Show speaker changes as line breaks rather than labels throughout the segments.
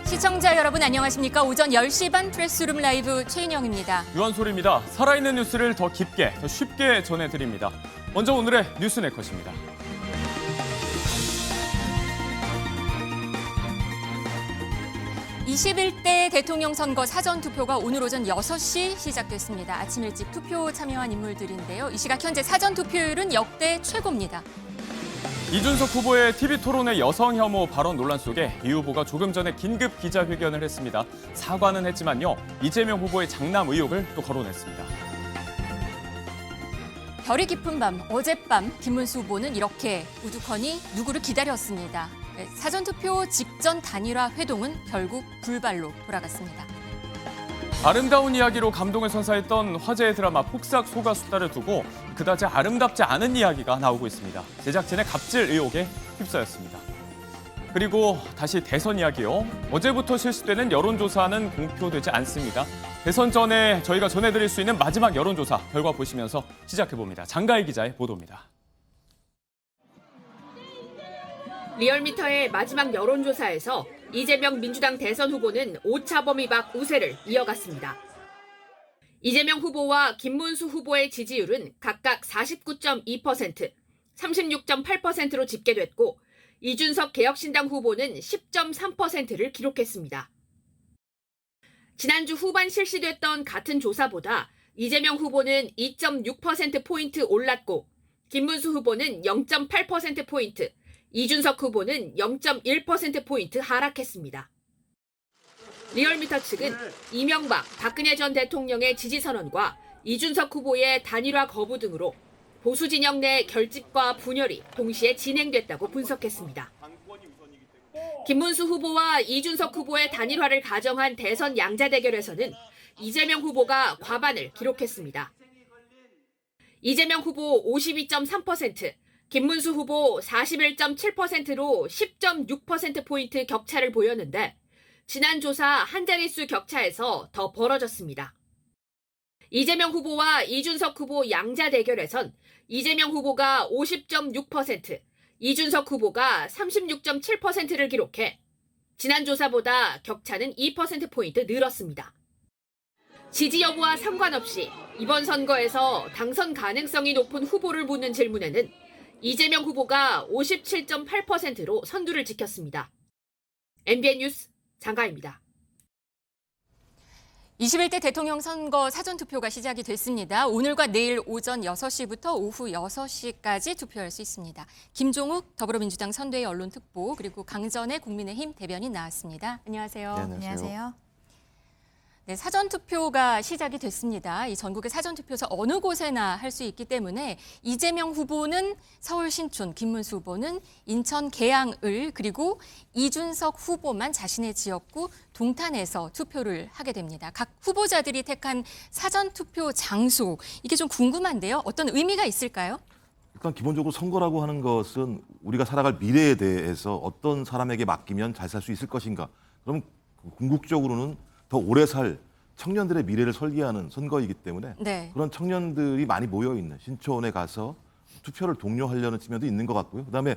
시청자 여러분 안녕하십니까? 오전 10시 반 프레스룸 라이브 최인영입니다.
유한솔입니다. 살아있는 뉴스를 더 깊게, 더 쉽게 전해드립니다. 먼저 오늘의 뉴스네컷입니다. (21대) 대통령 선거 사전투표가 오늘 오전 6시 시작됐습니다. 아침 일찍 투표 참여한 인물들인데요. 이 시각 현재 사전투표율은 역대 최고입니다. 이준석 후보의 TV토론회 여성 혐오 발언 논란 속에 이 후보가 조금 전에 긴급 기자회견을 했습니다. 사과는 했지만요. 이재명 후보의 장남 의혹을 또 거론했습니다. 별이 깊은 밤, 어젯밤 김문수 후보는 이렇게 우두커니 누구를 기다렸습니다. 사전투표 직전 단일화 회동은 결국 불발로 돌아갔습니다. 아름다운 이야기로 감동을 선사했던 화제의 드라마 폭삭 소가수다를 두고 그다지 아름답지 않은 이야기가 나오고 있습니다. 제작진의 갑질 의혹에 휩싸였습니다. 그리고 다시 대선 이야기요. 어제부터 실시되는 여론조사는 공표되지 않습니다. 대선 전에 저희가 전해드릴 수 있는 마지막 여론조사 결과 보시면서 시작해봅니다. 장가희 기자의 보도입니다.
리얼미터의 마지막 여론조사에서 이재명 민주당 대선 후보는 오차범위 밖 우세를 이어갔습니다. 이재명 후보와 김문수 후보의 지지율은 각각 49.2%, 36.8%로 집계됐고 이준석 개혁신당 후보는 10.3%를 기록했습니다. 지난주 후반 실시됐던 같은 조사보다 이재명 후보는 2.6%포인트 올랐고 김문수 후보는 0.8%포인트, 이준석 후보는 0.1%포인트 하락했습니다. 리얼미터 측은 이명박, 박근혜 전 대통령의 지지 선언과 이준석 후보의 단일화 거부 등으로 보수 진영 내 결집과 분열이 동시에 진행됐다고 분석했습니다. 김문수 후보와 이준석 후보의 단일화를 가정한 대선 양자 대결에서는 이재명 후보가 과반을 기록했습니다. 이재명 후보 52.3%, 김문수 후보 41.7%로 10.6%포인트 격차를 보였는데 지난 조사 한 자릿수 격차에서 더 벌어졌습니다. 이재명 후보와 이준석 후보 양자 대결에선 이재명 후보가 50.6%, 이준석 후보가 36.7%를 기록해 지난 조사보다 격차는 2%포인트 늘었습니다. 지지 여부와 상관없이 이번 선거에서 당선 가능성이 높은 후보를 묻는 질문에는 이재명 후보가 57.8%로 선두를 지켰습니다. MBN 뉴스 장가희입니다.
21대 대통령 선거 사전투표가 시작이 됐습니다. 오늘과 내일 오전 6시부터 오후 6시까지 투표할 수 있습니다. 김종욱 더불어민주당 선대위 언론특보 그리고 강전의 국민의힘 대변인 나왔습니다. 안녕하세요.
네, 안녕하세요.
네, 사전투표가 시작이 됐습니다. 이 전국의 사전투표소 어느 곳에나 할 수 있기 때문에 이재명 후보는 서울 신촌, 김문수 후보는 인천 계양을 그리고 이준석 후보만 자신의 지역구 동탄에서 투표를 하게 됩니다. 각 후보자들이 택한 사전투표 장소, 이게 좀 궁금한데요. 어떤 의미가 있을까요?
일단 기본적으로 선거라고 하는 것은 우리가 살아갈 미래에 대해서 어떤 사람에게 맡기면 잘 살 수 있을 것인가. 그럼 궁극적으로는 더 오래 살 청년들의 미래를 설계하는 선거이기 때문에
네.
그런 청년들이 많이 모여있는 신촌에 가서 투표를 독려하려는 측면도 있는 것 같고요. 그다음에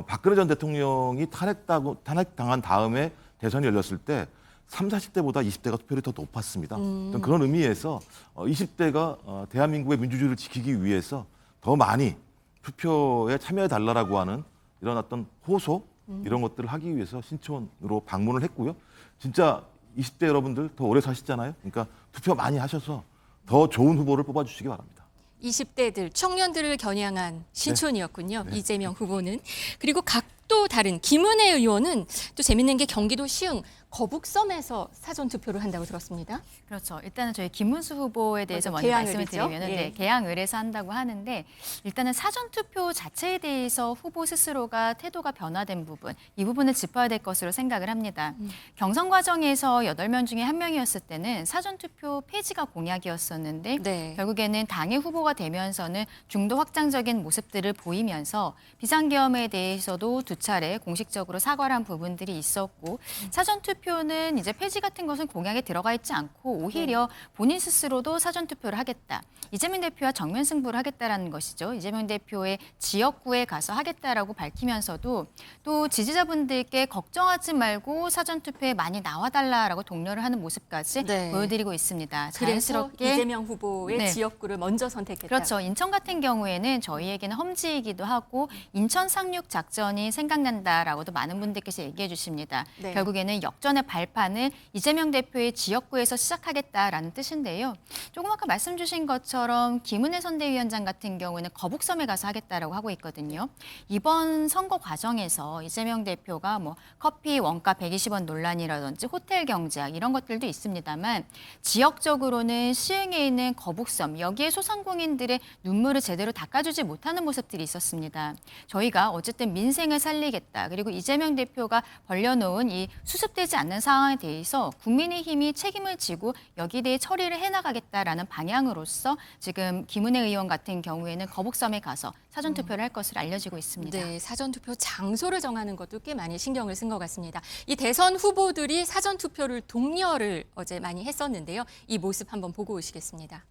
박근혜 전 대통령이 탄핵당한 다음에 대선이 열렸을 때 30, 40대보다 20대가 투표율이 더 높았습니다. 그런 의미에서 20대가 대한민국의 민주주의를 지키기 위해서 더 많이 투표에 참여해달라고 하는 이런 어떤 호소 이런 것들을 하기 위해서 신촌으로 방문을 했고요. 진짜 20대 여러분들 더 오래 사시잖아요. 그러니까 투표 많이 하셔서 더 좋은 후보를 뽑아주시기 바랍니다.
20대들, 청년들을 겨냥한 신촌이었군요.
네.
이재명 후보는. 그리고 각도 다른 김은혜 의원은 또 재밌는 게 경기도 시흥 거북섬에서 사전투표를 한다고 들었습니다.
그렇죠. 일단은 저희 김문수 후보에 대해서
맞아,
먼저
계양을이죠?
말씀을 드리면
예.
네, 계양을에서 한다고 하는데 일단은 사전투표 자체에 대해서 후보 스스로가 태도가 변화된 부분, 이 부분을 짚어야 될 것으로 생각을 합니다. 경선 과정에서 8명 중에 1명이었을 때는 사전투표 폐지가 공약이었었는데
네.
결국에는 당의 후보가 되면서는 중도 확장적인 모습들을 보이면서 비상계엄에 대해서도 두 차례 차례 공식적으로 사과를 한 부분들이 있었고 사전투표는 이제 폐지 같은 것은 공약에 들어가 있지 않고 오히려 본인 스스로도 사전투표를 하겠다. 이재명 대표와 정면 승부를 하겠다라는 것이죠. 이재명 대표의 지역구에 가서 하겠다라고 밝히면서도 또 지지자분들께 걱정하지 말고 사전투표에 많이 나와달라라고 독려를 하는 모습까지
네.
보여드리고 있습니다.
그래서
자연스럽게
이재명 후보의
네.
지역구를 먼저 선택했다.
그렇죠. 인천 같은 경우에는 저희에게는 험지이기도 하고 인천 상륙 작전이 생각난다라고도 많은 분들께서 얘기해 주십니다.
네.
결국에는 역전의 발판은 이재명 대표의 지역구에서 시작하겠다라는 뜻인데요. 조금 아까 말씀 주신 것처럼 김은혜 선대위원장 같은 경우에는 거북섬에 가서 하겠다라고 하고 있거든요. 이번 선거 과정에서 이재명 대표가 뭐 커피 원가 120원 논란이라든지 호텔 경제학 이런 것들도 있습니다만 지역적으로는 시흥에 있는 거북섬 여기에 소상공인들의 눈물을 제대로 닦아주지 못하는 모습들이 있었습니다. 저희가 어쨌든 민생을 살리겠다. 그리고 이재명 대표가 벌려놓은 이 수습되지 않는 상황에 대해서 국민의힘이 책임을 지고 여기에 대해 처리를 해나가겠다라는 방향으로서 지금 김은혜 의원 같은 경우에는 거북섬에 가서 사전투표를 할 것으로 알려지고 있습니다.
네, 사전투표 장소를 정하는 것도 꽤 많이 신경을 쓴 것 같습니다. 이 대선 후보들이 사전투표를 독려를 어제 많이 했었는데요. 이 모습 한번 보고 오시겠습니다.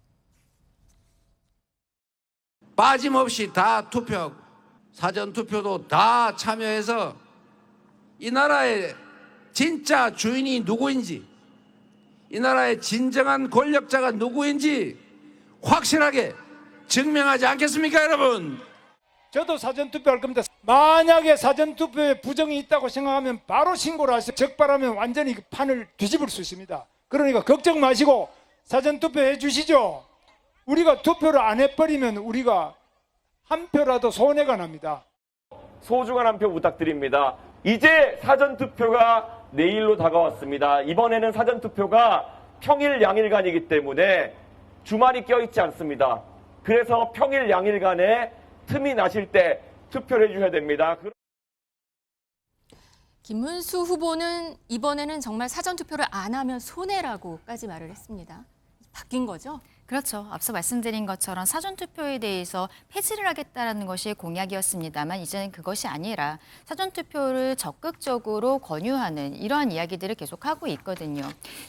빠짐없이 다 투표하고 사전투표도 다 참여해서 이 나라의 진짜 주인이 누구인지 이 나라의 진정한 권력자가 누구인지 확실하게 증명하지 않겠습니까, 여러분?
저도 사전투표할 겁니다. 만약에 사전투표에 부정이 있다고 생각하면 바로 신고를 하세요. 적발하면 완전히 그 판을 뒤집을 수 있습니다. 그러니까 걱정 마시고 사전투표 해주시죠. 우리가 투표를 안 해버리면 우리가 한 표라도 손해가 납니다.
소중한 한 표 부탁드립니다. 이제 사전투표가 내일로 다가왔습니다. 이번에는 사전투표가 평일 양일간이기 때문에 주말이 껴있지 않습니다. 그래서 평일 양일간에 틈이 나실 때 투표를 해주셔야 됩니다.
김문수 후보는 이번에는 정말 사전투표를 안 하면 손해라고까지 말을 했습니다. 바뀐 거죠?
그렇죠. 앞서 말씀드린 것처럼 사전투표에 대해서 폐지를 하겠다는 것이 공약이었습니다만 이제는 그것이 아니라 사전투표를 적극적으로 권유하는 이러한 이야기들을 계속하고 있거든요.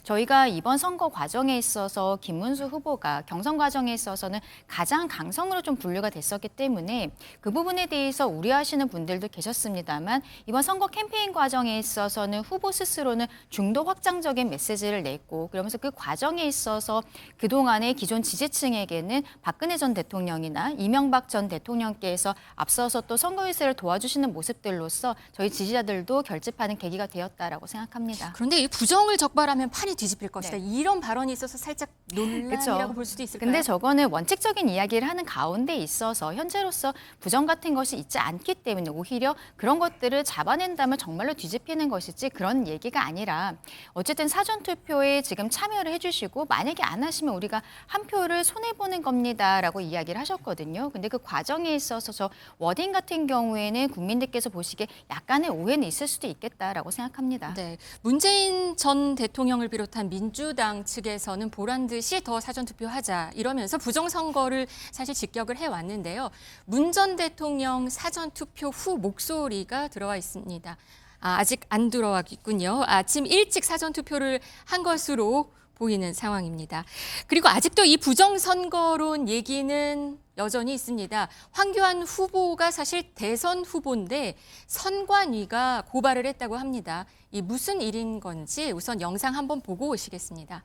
저희가 이번 선거 과정에 있어서 김문수 후보가 경선 과정에 있어서는 가장 강성으로 좀 분류가 됐었기 때문에 그 부분에 대해서 우려하시는 분들도 계셨습니다만 이번 선거 캠페인 과정에 있어서는 후보 스스로는 중도 확장적인 메시지를 냈고 그러면서 그 과정에 있어서 그동안의 기존 지지층에게는 박근혜 전 대통령이나 이명박 전 대통령께서 앞서서 또 선거 유세를 도와주시는 모습들로서 저희 지지자들도 결집하는 계기가 되었다라고 생각합니다.
그런데 이 부정을 적발하면 판이 뒤집힐 것이다.
네.
이런 발언이 있어서 살짝 논란이라고
그쵸.
볼 수도 있을까요?
근데 저거는 원칙적인 이야기를 하는 가운데 있어서 현재로서 부정 같은 것이 있지 않기 때문에 오히려 그런 것들을 잡아낸다면 정말로 뒤집히는 것이지 그런 얘기가 아니라 어쨌든 사전투표에 지금 참여를 해주시고 만약에 안 하시면 우리가 한 표를 손해보는 겁니다라고 이야기를 하셨거든요. 근데 그 과정에 있어서 저 워딩 같은 경우에는 국민들께서 보시기에 약간의 오해는 있을 수도 있겠다라고 생각합니다.
네, 문재인 전 대통령을 비롯한 민주당 측에서는 보란 듯이 더 사전투표하자 이러면서 부정선거를 사실 직격을 해왔는데요. 문 전 대통령 사전투표 후 목소리가 들어와 있습니다. 아직 안 들어와 있군요. 아침 일찍 사전투표를 한 것으로 보이는 상황입니다. 그리고 아직도 이 부정선거론 얘기는 여전히 있습니다. 황교안 후보가 사실 대선 후보인데 선관위가 고발을 했다고 합니다. 이 무슨 일인 건지 우선 영상 한번 보고 오시겠습니다.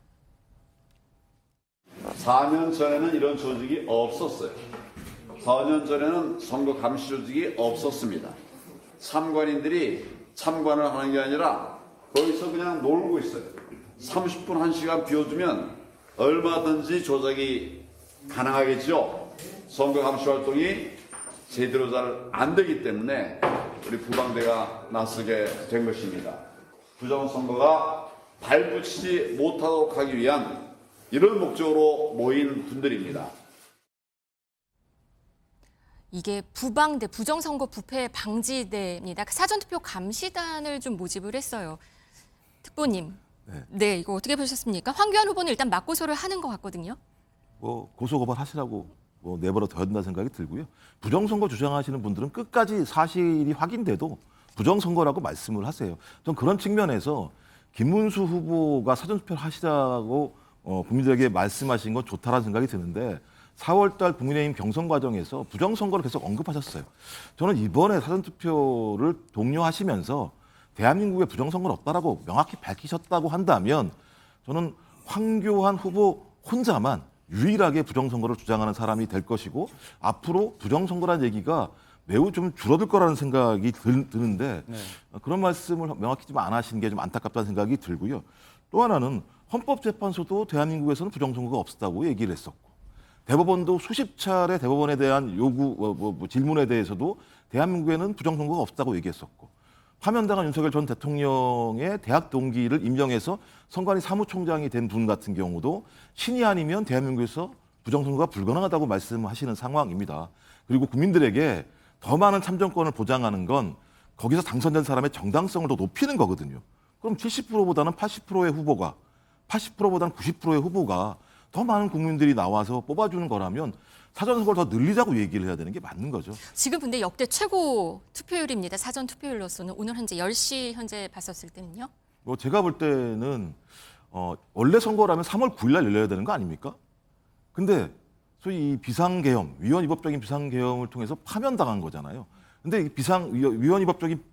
4년 전에는 이런 조직이 없었어요. 4년 전에는 선거 감시 조직이 없었습니다. 참관인들이 참관을 하는 게 아니라 거기서 그냥 놀고 있어요. 30분, 1시간 비워주면 얼마든지 조작이 가능하겠죠. 선거 감시 활동이 제대로 잘 안 되기 때문에 우리 부방대가 나서게 된 것입니다. 부정선거가 발붙이지 못하도록 하기 위한 이런 목적으로 모인 분들입니다.
이게 부방대, 부정선거 부패 방지대입니다. 사전투표 감시단을 좀 모집을 했어요. 특보님. 네, 이거 어떻게 보셨습니까? 황교안 후보는 일단 맞고소를 하는 것 같거든요.
고소고발 하시라고 내버려 둬야 된다는 생각이 들고요. 부정선거 주장하시는 분들은 끝까지 사실이 확인돼도 부정선거라고 말씀을 하세요. 전 그런 측면에서 김문수 후보가 사전투표를 하시라고 국민들에게 말씀하신 건 좋다라는 생각이 드는데 4월 달 국민의힘 경선 과정에서 부정선거를 계속 언급하셨어요. 저는 이번에 사전투표를 독려하시면서 대한민국에 부정선거는 없다라고 명확히 밝히셨다고 한다면 저는 황교안 후보 혼자만 유일하게 부정선거를 주장하는 사람이 될 것이고 앞으로 부정선거라는 얘기가 매우 좀 줄어들 거라는 생각이 드는데 그런 말씀을 명확히 좀 안 하신 게 좀 안타깝다는 생각이 들고요. 또 하나는 헌법재판소도 대한민국에서는 부정선거가 없었다고 얘기를 했었고 대법원도 수십 차례 대법원에 대한 요구, 질문에 대해서도 대한민국에는 부정선거가 없다고 얘기했었고 파면당한 윤석열 전 대통령의 대학 동기를 임명해서 선관위 사무총장이 된 분 같은 경우도 신이 아니면 대한민국에서 부정선거가 불가능하다고 말씀하시는 상황입니다. 그리고 국민들에게 더 많은 참정권을 보장하는 건 거기서 당선된 사람의 정당성을 더 높이는 거거든요. 그럼 70%보다는 80%의 후보가 80%보다는 90%의 후보가 더 많은 국민들이 나와서 뽑아주는 거라면 사전선거를 더 늘리자고 얘기를 해야 되는 게 맞는 거죠.
지금 근데 역대 최고 투표율입니다. 사전 투표율로서는 오늘 현재 10시 현재 봤었을 때는요?
뭐 제가 볼 때는 원래 선거라면 3월 9일 날 열려야 되는 거 아닙니까? 근데 소위 이 비상계엄, 위헌위법적인 비상계엄을 통해서 파면당한 거잖아요. 근데 이 위헌위법적인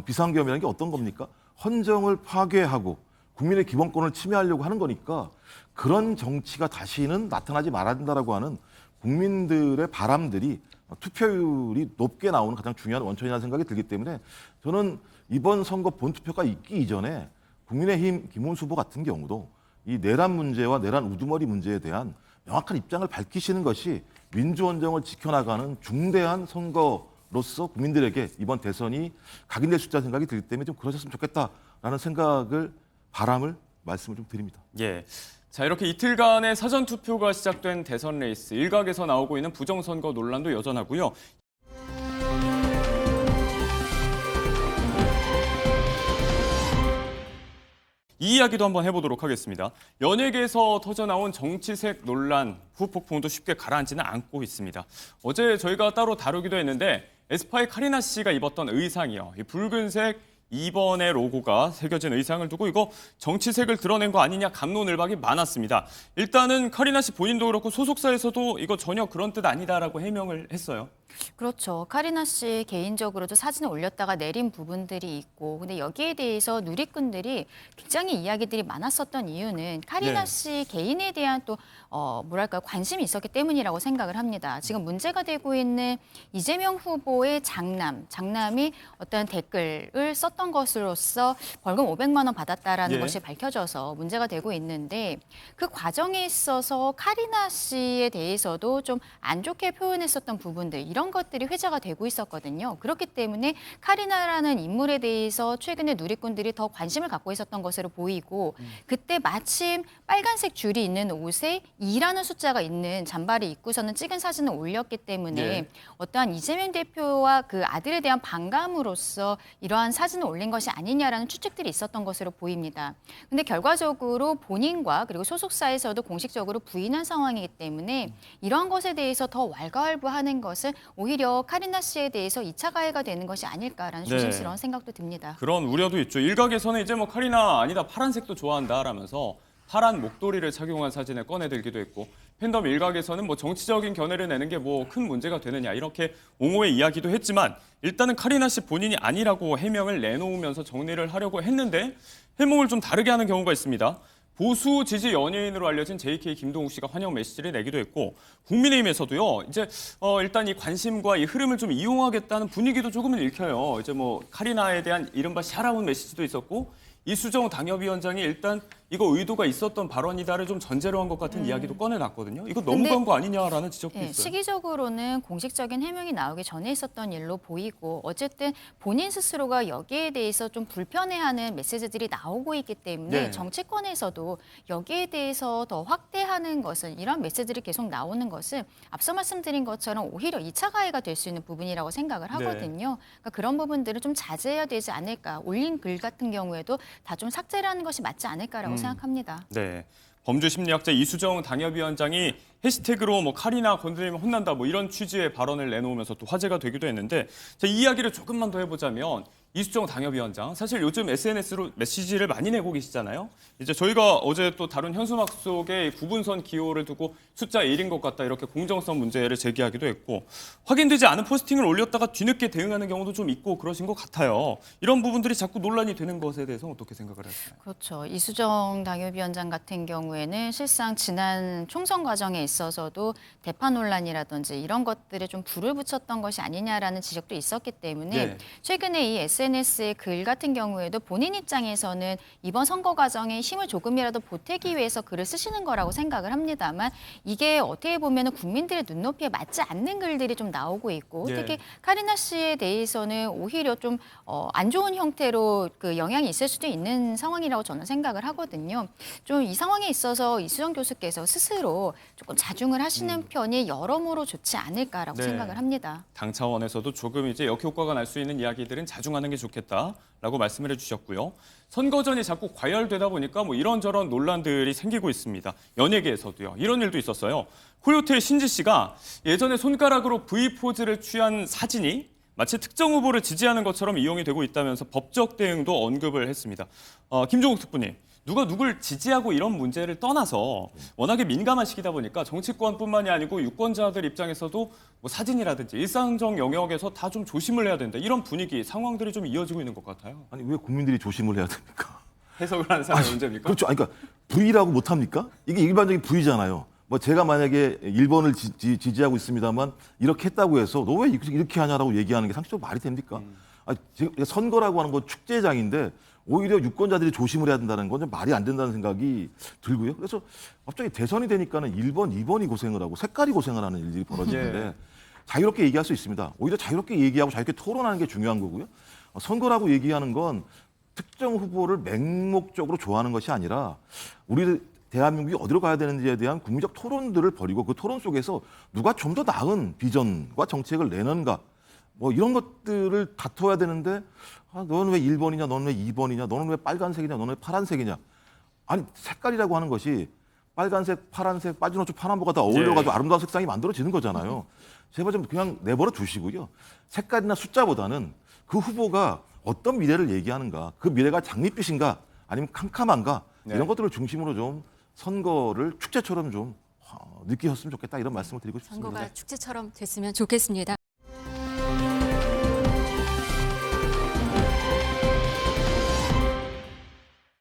비상계엄이라는 게 어떤 겁니까? 헌정을 파괴하고 국민의 기본권을 침해하려고 하는 거니까 그런 정치가 다시는 나타나지 말아야 된다라고 하는 국민들의 바람들이 투표율이 높게 나오는 가장 중요한 원천이라는 생각이 들기 때문에 저는 이번 선거 본투표가 있기 이전에 국민의힘 김문수 후보 같은 경우도 이 내란 문제와 내란 우두머리 문제에 대한 명확한 입장을 밝히시는 것이 민주헌정을 지켜나가는 중대한 선거로서 국민들에게 이번 대선이 각인될 수 있다는 생각이 들기 때문에 좀 그러셨으면 좋겠다라는 바람을 말씀을 좀 드립니다.
예. 자, 이렇게 이틀간의 사전투표가 시작된 대선 레이스, 일각에서 나오고 있는 부정선거 논란도 여전하고요. 이 이야기도 한번 해보도록 하겠습니다. 연예계에서 터져나온 정치색 논란, 후폭풍도 쉽게 가라앉지는 않고 있습니다. 어제 저희가 따로 다루기도 했는데 에스파의 카리나 씨가 입었던 의상이요. 이 붉은색 2번의 로고가 새겨진 의상을 두고 이거 정치색을 드러낸 거 아니냐 갑론을박이 많았습니다. 일단은 카리나 씨 본인도 그렇고 소속사에서도 이거 전혀 그런 뜻 아니다라고 해명을 했어요.
그렇죠. 카리나 씨 개인적으로도 사진을 올렸다가 내린 부분들이 있고, 근데 여기에 대해서 누리꾼들이 굉장히 이야기들이 많았었던 이유는 카리나 씨 개인에 대한 또 뭐랄까 관심이 있었기 때문이라고 생각을 합니다. 지금 문제가 되고 있는 이재명 후보의 장남이 어떤 댓글을 썼던 것으로서 벌금 500만 원 받았다라는 것이 밝혀져서 문제가 되고 있는데 그 과정에 있어서 카리나 씨에 대해서도 좀 안 좋게 표현했었던 부분들 이런 것들이 회자가 되고 있었거든요. 그렇기 때문에 카리나라는 인물에 대해서 최근에 누리꾼들이 더 관심을 갖고 있었던 것으로 보이고 그때 마침 빨간색 줄이 있는 옷에 2라는 숫자가 있는 잠바를 입고서는 찍은 사진을 올렸기 때문에 어떠한 이재명 대표와 그 아들에 대한 반감으로써 이러한 사진을 올린 것이 아니냐라는 추측들이 있었던 것으로 보입니다. 근데 결과적으로 본인과 그리고 소속사에서도 공식적으로 부인한 상황이기 때문에 이러한 것에 대해서 더 왈가왈부하는 것은 오히려 카리나 씨에 대해서 2차 가해가 되는 것이 아닐까라는 조심스러운 생각도 듭니다.
그런 우려도 있죠. 일각에서는 이제 뭐 카리나 아니다 파란색도 좋아한다라면서 파란 목도리를 착용한 사진을 꺼내들기도 했고 팬덤 일각에서는 뭐 정치적인 견해를 내는 게 뭐 큰 문제가 되느냐 이렇게 옹호의 이야기도 했지만 일단은 카리나 씨 본인이 아니라고 해명을 내놓으면서 정리를 하려고 했는데 해몽을 좀 다르게 하는 경우가 있습니다. 보수 지지 연예인으로 알려진 JK 김동욱 씨가 환영 메시지를 내기도 했고 국민의힘에서도요. 이제 일단 이 관심과 이 흐름을 좀 이용하겠다는 분위기도 조금은 읽혀요. 이제 뭐 카리나에 대한 이른바 샤라운 메시지도 있었고 이수정 당협위원장이 일단 이거 의도가 있었던 발언이다를 좀 전제로 한 것 같은 이야기도 꺼내놨거든요. 이거 넘어간 거 아니냐라는 지적도 있어요.
시기적으로는 공식적인 해명이 나오기 전에 있었던 일로 보이고 어쨌든 본인 스스로가 여기에 대해서 좀 불편해하는 메시지들이 나오고 있기 때문에 정치권에서도 여기에 대해서 더 확대하는 것은 이런 메시지들이 계속 나오는 것은 앞서 말씀드린 것처럼 오히려 2차 가해가 될 수 있는 부분이라고 생각을 하거든요. 그러니까 그런 부분들을 좀 자제해야 되지 않을까. 올린 글 같은 경우에도 다 좀 삭제를 하는 것이 맞지 않을까라고 생각합니다.
네. 범죄 심리학자 이수정 당협위원장이 해시태그로 뭐 카리나 건드리면 혼난다 뭐 이런 취지의 발언을 내놓으면서 또 화제가 되기도 했는데 자, 이 이야기를 조금만 더 해보자면 이수정 당협위원장, 사실 요즘 SNS로 메시지를 많이 내고 계시잖아요. 이제 저희가 어제 또 다룬 현수막 속에 구분선 기호를 두고 숫자 1인 것 같다 이렇게 공정성 문제를 제기하기도 했고, 확인되지 않은 포스팅을 올렸다가 뒤늦게 대응하는 경우도 좀 있고 그러신 것 같아요. 이런 부분들이 자꾸 논란이 되는 것에 대해서 어떻게 생각을 하시나요?
그렇죠. 이수정 당협위원장 같은 경우에는 실상 지난 총선 과정에 있어서도 대파 논란이라든지 이런 것들에 좀 불을 붙였던 것이 아니냐라는 지적도 있었기 때문에
네.
최근에 이 SNS의 글 같은 경우에도 본인 입장에서는 이번 선거 과정에 힘을 조금이라도 보태기 위해서 글을 쓰시는 거라고 생각을 합니다만, 이게 어떻게 보면 국민들의 눈높이에 맞지 않는 글들이 좀 나오고 있고,
네.
특히 카리나 씨에 대해서는 오히려 좀 안 좋은 형태로 그 영향이 있을 수도 있는 상황이라고 저는 생각을 하거든요. 좀 이 상황에 있어서 이수정 교수께서 스스로 조금 자중을 하시는 편이 여러모로 좋지 않을까라고
네.
생각을 합니다.
당 차원에서도 조금 이제 역효과가 날 수 있는 이야기들은 자중하는 게 좋겠다라고 말씀을 해주셨고요. 선거전이 자꾸 과열되다 보니까 뭐 이런저런 논란들이 생기고 있습니다. 연예계에서도요. 이런 일도 있었어요. 코요태 신지 씨가 예전에 손가락으로 V 포즈를 취한 사진이 마치 특정 후보를 지지하는 것처럼 이용이 되고 있다면서 법적 대응도 언급을 했습니다. 김종국 특보님, 누가 누굴 지지하고 이런 문제를 떠나서 워낙에 민감한 시기다 보니까 정치권뿐만이 아니고 유권자들 입장에서도 뭐 사진이라든지 일상적 영역에서 다 좀 조심을 해야 된다. 이런 분위기, 상황들이 좀 이어지고 있는 것 같아요.
아니 왜 국민들이 조심을 해야 됩니까?
해석을 하는 사람이 문제입니까?
그렇죠. 아니, 그러니까 V라고 못합니까? 이게 일반적인 V잖아요. 뭐 제가 만약에 1번을 지지하고 있습니다만 이렇게 했다고 해서 너 왜 이렇게 하냐라고 얘기하는 게 상식적으로 말이 됩니까? 아니, 지금 선거라고 하는 건 축제장인데 오히려 유권자들이 조심을 해야 된다는 건 좀 말이 안 된다는 생각이 들고요. 그래서 갑자기 대선이 되니까는 1번, 2번이 고생을 하고 색깔이 고생을 하는 일들이 벌어지는데
예.
자유롭게 얘기할 수 있습니다. 오히려 자유롭게 얘기하고 자유롭게 토론하는 게 중요한 거고요. 선거라고 얘기하는 건 특정 후보를 맹목적으로 좋아하는 것이 아니라 우리 대한민국이 어디로 가야 되는지에 대한 국민적 토론들을 벌이고 그 토론 속에서 누가 좀 더 나은 비전과 정책을 내는가, 뭐 이런 것들을 다퉈야 되는데 너는 왜 1번이냐, 너는 왜 2번이냐, 너는 왜 빨간색이냐, 너는 왜 파란색이냐. 아니 색깔이라고 하는 것이 빨간색, 파란색, 빠지노초, 파란보가 다 어울려가지고 아름다운 색상이 만들어지는 거잖아요. 제발 좀 그냥 내버려 두시고요. 색깔이나 숫자보다는 그 후보가 어떤 미래를 얘기하는가, 그 미래가 장밋빛인가 아니면 캄캄한가,
네.
이런 것들을 중심으로 좀 선거를 축제처럼 좀 느끼셨으면 좋겠다, 이런 말씀을 드리고 싶습니다.
선거가 축제처럼 됐으면 좋겠습니다.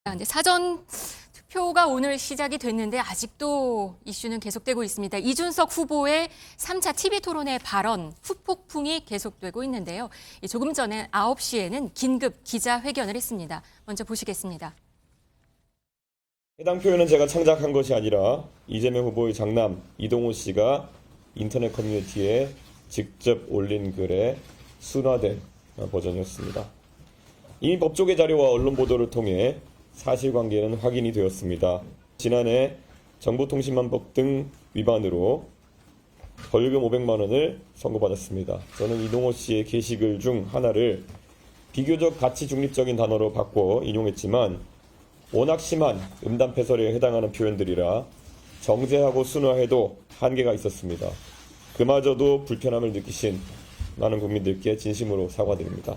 근데 사전 투표가 오늘 시작이 됐는데 아직도 이슈는 계속되고 있습니다. 이준석 후보의 3차 TV 토론회 발언 후폭풍이 계속되고 있는데요. 조금 전에 9시에는 긴급 기자회견을 했습니다. 먼저 보시겠습니다.
해당 표현은 제가 창작한 것이 아니라 이재명 후보의 장남 이동호 씨가 인터넷 커뮤니티에 직접 올린 글의 순화된 버전이었습니다. 이미 법조계 자료와 언론 보도를 통해 사실관계는 확인이 되었습니다. 지난해 정보통신망법 등 위반으로 벌금 500만 원을 선고받았습니다. 저는 이동호 씨의 게시글 중 하나를 비교적 가치 중립적인 단어로 바꿔 인용했지만 워낙 심한 음담패설에 해당하는 표현들이라 정제하고 순화해도 한계가 있었습니다. 그마저도 불편함을 느끼신 많은 국민들께 진심으로 사과드립니다.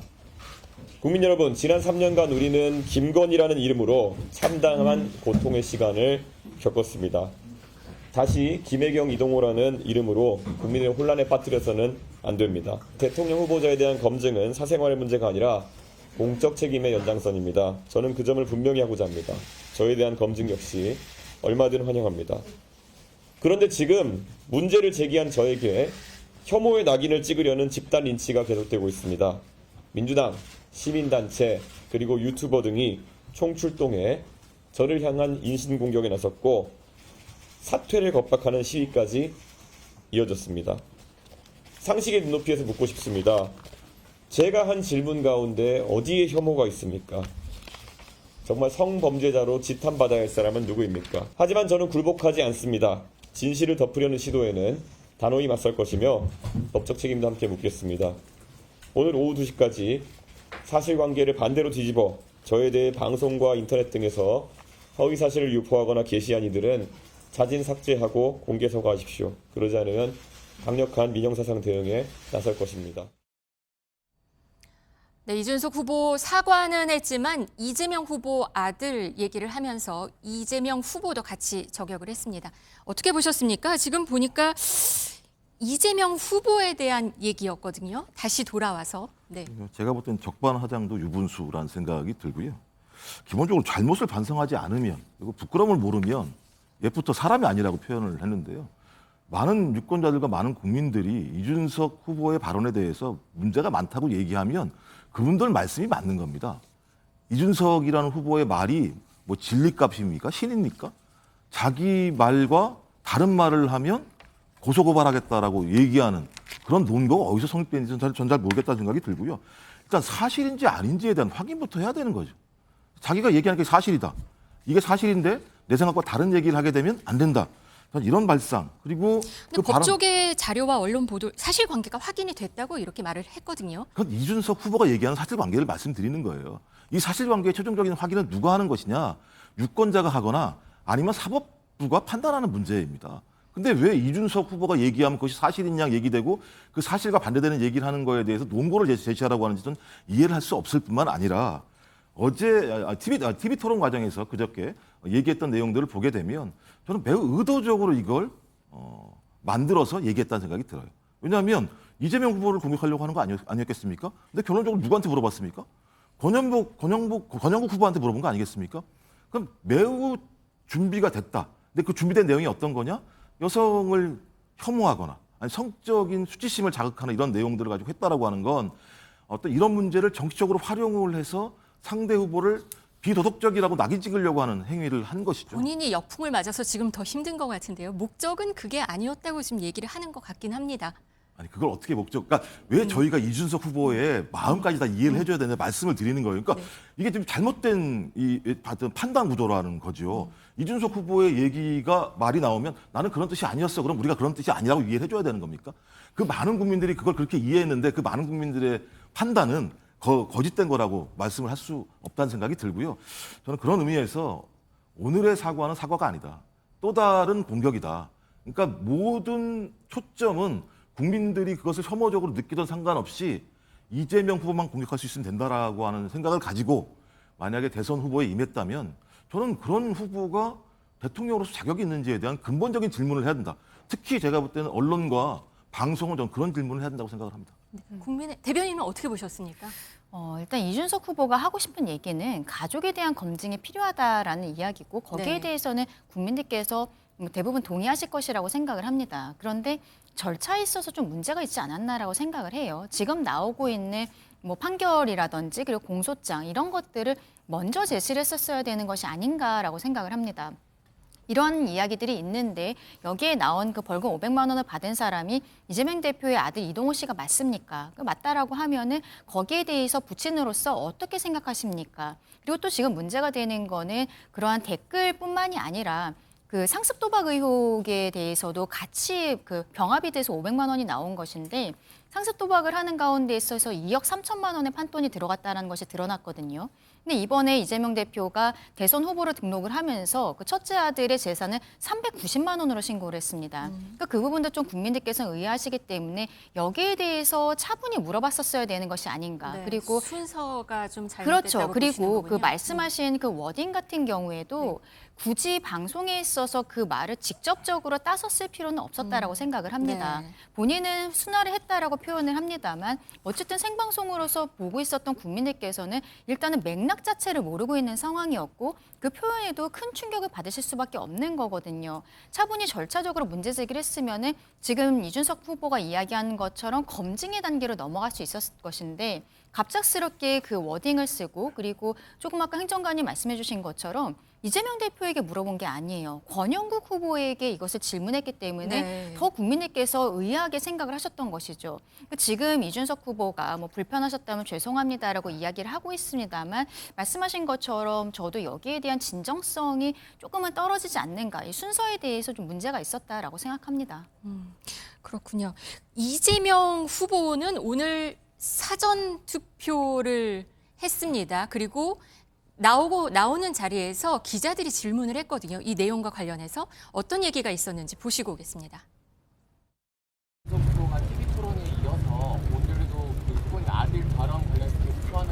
국민 여러분, 지난 3년간 우리는 김건희라는 이름으로 참담한 고통의 시간을 겪었습니다. 다시 김혜경, 이동호라는 이름으로 국민을 혼란에 빠뜨려서는 안 됩니다. 대통령 후보자에 대한 검증은 사생활의 문제가 아니라 공적 책임의 연장선입니다. 저는 그 점을 분명히 하고자 합니다. 저에 대한 검증 역시 얼마든 환영합니다. 그런데 지금 문제를 제기한 저에게 혐오의 낙인을 찍으려는 집단 린치가 계속되고 있습니다. 민주당, 시민단체, 그리고 유튜버 등이 총출동해 저를 향한 인신공격에 나섰고 사퇴를 겁박하는 시위까지 이어졌습니다. 상식의 눈높이에서 묻고 싶습니다. 제가 한 질문 가운데 어디에 혐오가 있습니까? 정말 성범죄자로 지탄받아야 할 사람은 누구입니까? 하지만 저는 굴복하지 않습니다. 진실을 덮으려는 시도에는 단호히 맞설 것이며 법적 책임도 함께 묻겠습니다. 오늘 오후 2시까지 사실관계를 반대로 뒤집어 저에 대해 방송과 인터넷 등에서 허위사실을 유포하거나 게시한 이들은 자진 삭제하고 공개 사과하십시오. 그러지 않으면 강력한 민형사상 대응에 나설 것입니다.
네, 이준석 후보 사과는 했지만 이재명 후보 아들 얘기를 하면서 이재명 후보도 같이 저격을 했습니다. 어떻게 보셨습니까? 지금 보니까 이재명 후보에 대한 얘기였거든요. 다시 돌아와서. 네.
제가 볼 때는 적반하장도 유분수라는 생각이 들고요. 기본적으로 잘못을 반성하지 않으면 그리고 부끄러움을 모르면 옛부터 사람이 아니라고 표현을 했는데요. 많은 유권자들과 많은 국민들이 이준석 후보의 발언에 대해서 문제가 많다고 얘기하면 그분들 말씀이 맞는 겁니다. 이준석이라는 후보의 말이 뭐 진리값입니까? 신입니까? 자기 말과 다른 말을 하면 고소고발하겠다라고 얘기하는 그런 논거가 어디서 성립되는지 전 잘 모르겠다는 생각이 들고요. 일단 사실인지 아닌지에 대한 확인부터 해야 되는 거죠. 자기가 얘기하는 게 사실이다. 이게 사실인데 내 생각과 다른 얘기를 하게 되면 안 된다. 이런 발상 그리고
근데 법조계 자료와 언론 보도 사실관계가 확인이 됐다고 이렇게 말을 했거든요.
그건 이준석 후보가 얘기하는 사실관계를 말씀드리는 거예요. 이 사실관계의 최종적인 확인은 누가 하는 것이냐, 유권자가 하거나 아니면 사법부가 판단하는 문제입니다. 근데 왜 이준석 후보가 얘기하면 그것이 사실이냐 얘기되고 그 사실과 반대되는 얘기를 하는 거에 대해서 논거를 제시하라고 하는지 는 이해를 할 수 없을 뿐만 아니라 어제 TV 토론 과정에서 그저께 얘기했던 내용들을 보게 되면 저는 매우 의도적으로 이걸 만들어서 얘기했다는 생각이 들어요. 왜냐하면 이재명 후보를 공격하려고 하는 거 아니었겠습니까? 근데 결론적으로 누구한테 물어봤습니까? 권영국 후보한테 물어본 거 아니겠습니까? 그럼 매우 준비가 됐다. 근데 그 준비된 내용이 어떤 거냐? 여성을 혐오하거나 아니 성적인 수치심을 자극하는 이런 내용들을 가지고 했다라고 하는 건 어떤 이런 문제를 정치적으로 활용을 해서 상대 후보를 비도덕적이라고 낙인 찍으려고 하는 행위를 한 것이죠.
본인이 역풍을 맞아서 지금 더 힘든 것 같은데요. 목적은 그게 아니었다고 지금 얘기를 하는 것 같긴 합니다.
아니 그걸 어떻게 그러니까 왜 저희가 이준석 후보의 마음까지 다 이해를 해줘야 되는 말씀을 드리는 거예요. 그러니까 이게 좀 잘못된 판단 구조라는 거죠. 이준석 후보의 얘기가 말이 나오면 나는 그런 뜻이 아니었어. 그럼 우리가 그런 뜻이 아니라고 이해를 해줘야 되는 겁니까? 그 많은 국민들이 그걸 그렇게 이해했는데 그 많은 국민들의 판단은 거짓된 거라고 말씀을 할 수 없다는 생각이 들고요. 저는 그런 의미에서 오늘의 사과는 사과가 아니다. 또 다른 공격이다. 그러니까 모든 초점은 국민들이 그것을 혐오적으로 느끼던 상관없이 이재명 후보만 공격할 수 있으면 된다라고 하는 생각을 가지고 만약에 대선 후보에 임했다면 저는 그런 후보가 대통령으로서 자격이 있는지에 대한 근본적인 질문을 해야 된다. 특히 제가 볼 때는 언론과 방송은 저는 그런 질문을 해야 된다고 생각을 합니다.
국민의 대변인은 어떻게 보셨습니까?
일단 이준석 후보가 하고 싶은 얘기는 가족에 대한 검증이 필요하다라는 이야기고 거기에
네.
대해서는 국민들께서 대부분 동의하실 것이라고 생각을 합니다. 그런데 절차에 있어서 좀 문제가 있지 않았나라고 생각을 해요. 지금 나오고 있는 뭐 판결이라든지 그리고 공소장 이런 것들을 먼저 제시를 했었어야 되는 것이 아닌가라고 생각을 합니다. 이런 이야기들이 있는데 여기에 나온 그 벌금 500만 원을 받은 사람이 이재명 대표의 아들 이동호 씨가 맞습니까? 맞다라고 하면은 거기에 대해서 부친으로서 어떻게 생각하십니까? 그리고 또 지금 문제가 되는 거는 그러한 댓글뿐만이 아니라 그 상습 도박 의혹에 대해서도 같이 그 병합이 돼서 500만 원이 나온 것인데 상습 도박을 하는 가운데 있어서 2억 3천만 원의 판돈이 들어갔다는 것이 드러났거든요. 근데 이번에 이재명 대표가 대선 후보로 등록을 하면서 그 첫째 아들의 재산을 390만 원으로 신고를 했습니다. 그러니까 그 부분도 좀 국민들께서 의아하시기 때문에 여기에 대해서 차분히 물어봤었어야 되는 것이 아닌가.
네,
그리고
순서가 좀 잘못됐다고
그렇죠.
보시는
그리고 그
거군요.
말씀하신 그 워딩 같은 경우에도 굳이 방송에 있어서 그 말을 직접적으로 따섰을 필요는 없었다라고 생각을 합니다.
네.
본인은 순화를 했다라고 표현을 합니다만 어쨌든 생방송으로서 보고 있었던 국민들께서는 일단은 맥락 자체를 모르고 있는 상황이었고 그 표현에도 큰 충격을 받으실 수밖에 없는 거거든요. 차분히 절차적으로 문제 제기를 했으면은 지금 이준석 후보가 이야기하는 것처럼 검증의 단계로 넘어갈 수 있었을 것인데 갑작스럽게 그 워딩을 쓰고 그리고 조금 아까 행정관이 말씀해 주신 것처럼 이재명 대표에게 물어본 게 아니에요. 권영국 후보에게 이것을 질문했기 때문에
네.
더 국민들께서 의아하게 생각을 하셨던 것이죠. 지금 이준석 후보가 뭐 불편하셨다면 죄송합니다라고 이야기를 하고 있습니다만 말씀하신 것처럼 저도 여기에 대한 진정성이 조금은 떨어지지 않는가. 이 순서에 대해서 좀 문제가 있었다라고 생각합니다.
그렇군요. 이재명 후보는 오늘 사전 투표를 했습니다. 그리고 나오는 자리에서 기자들이 질문을 했거든요. 이 내용과 관련해서 어떤 얘기가 있었는지 보시고 오겠습니다.
후보가 TV 토론에 이어서 오늘도 그 후보님 아들 발언 관련해서 투표한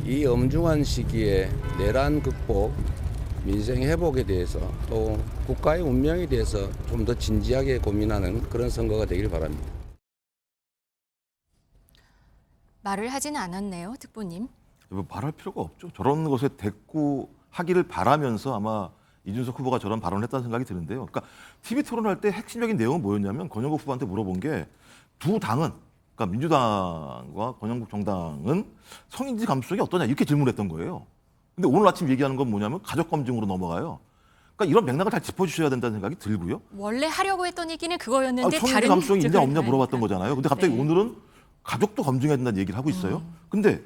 이 엄중한 시기에 내란 극복, 민생 회복에 대해서 또 국가의 운명에 대해서 좀 더 진지하게 고민하는 그런 선거가 되길 바랍니다.
말을 하지는 않았네요, 특보님.
뭐 말할 필요가 없죠. 저런 것에 대꾸하기를 바라면서 아마 이준석 후보가 저런 발언을 했다는 생각이 드는데요. 그러니까 TV 토론할 때 핵심적인 내용은 뭐였냐면 권영국 후보한테 물어본 게 두 당은, 그러니까 민주당과 권영국 정당은 성인지 감수성이 어떠냐 이렇게 질문했던 거예요. 근데 오늘 아침 얘기하는 건 뭐냐면 가족 검증으로 넘어가요. 그러니까 이런 맥락을 잘 짚어주셔야 된다는 생각이 들고요.
원래 하려고 했던 얘기는 그거였는데
성인지
다른
감수성이 있냐
쪽을
없냐 물어봤던
하니까.
거잖아요. 근데 갑자기
네.
오늘은 가족도 검증해야 된다는 얘기를 하고 있어요. 근데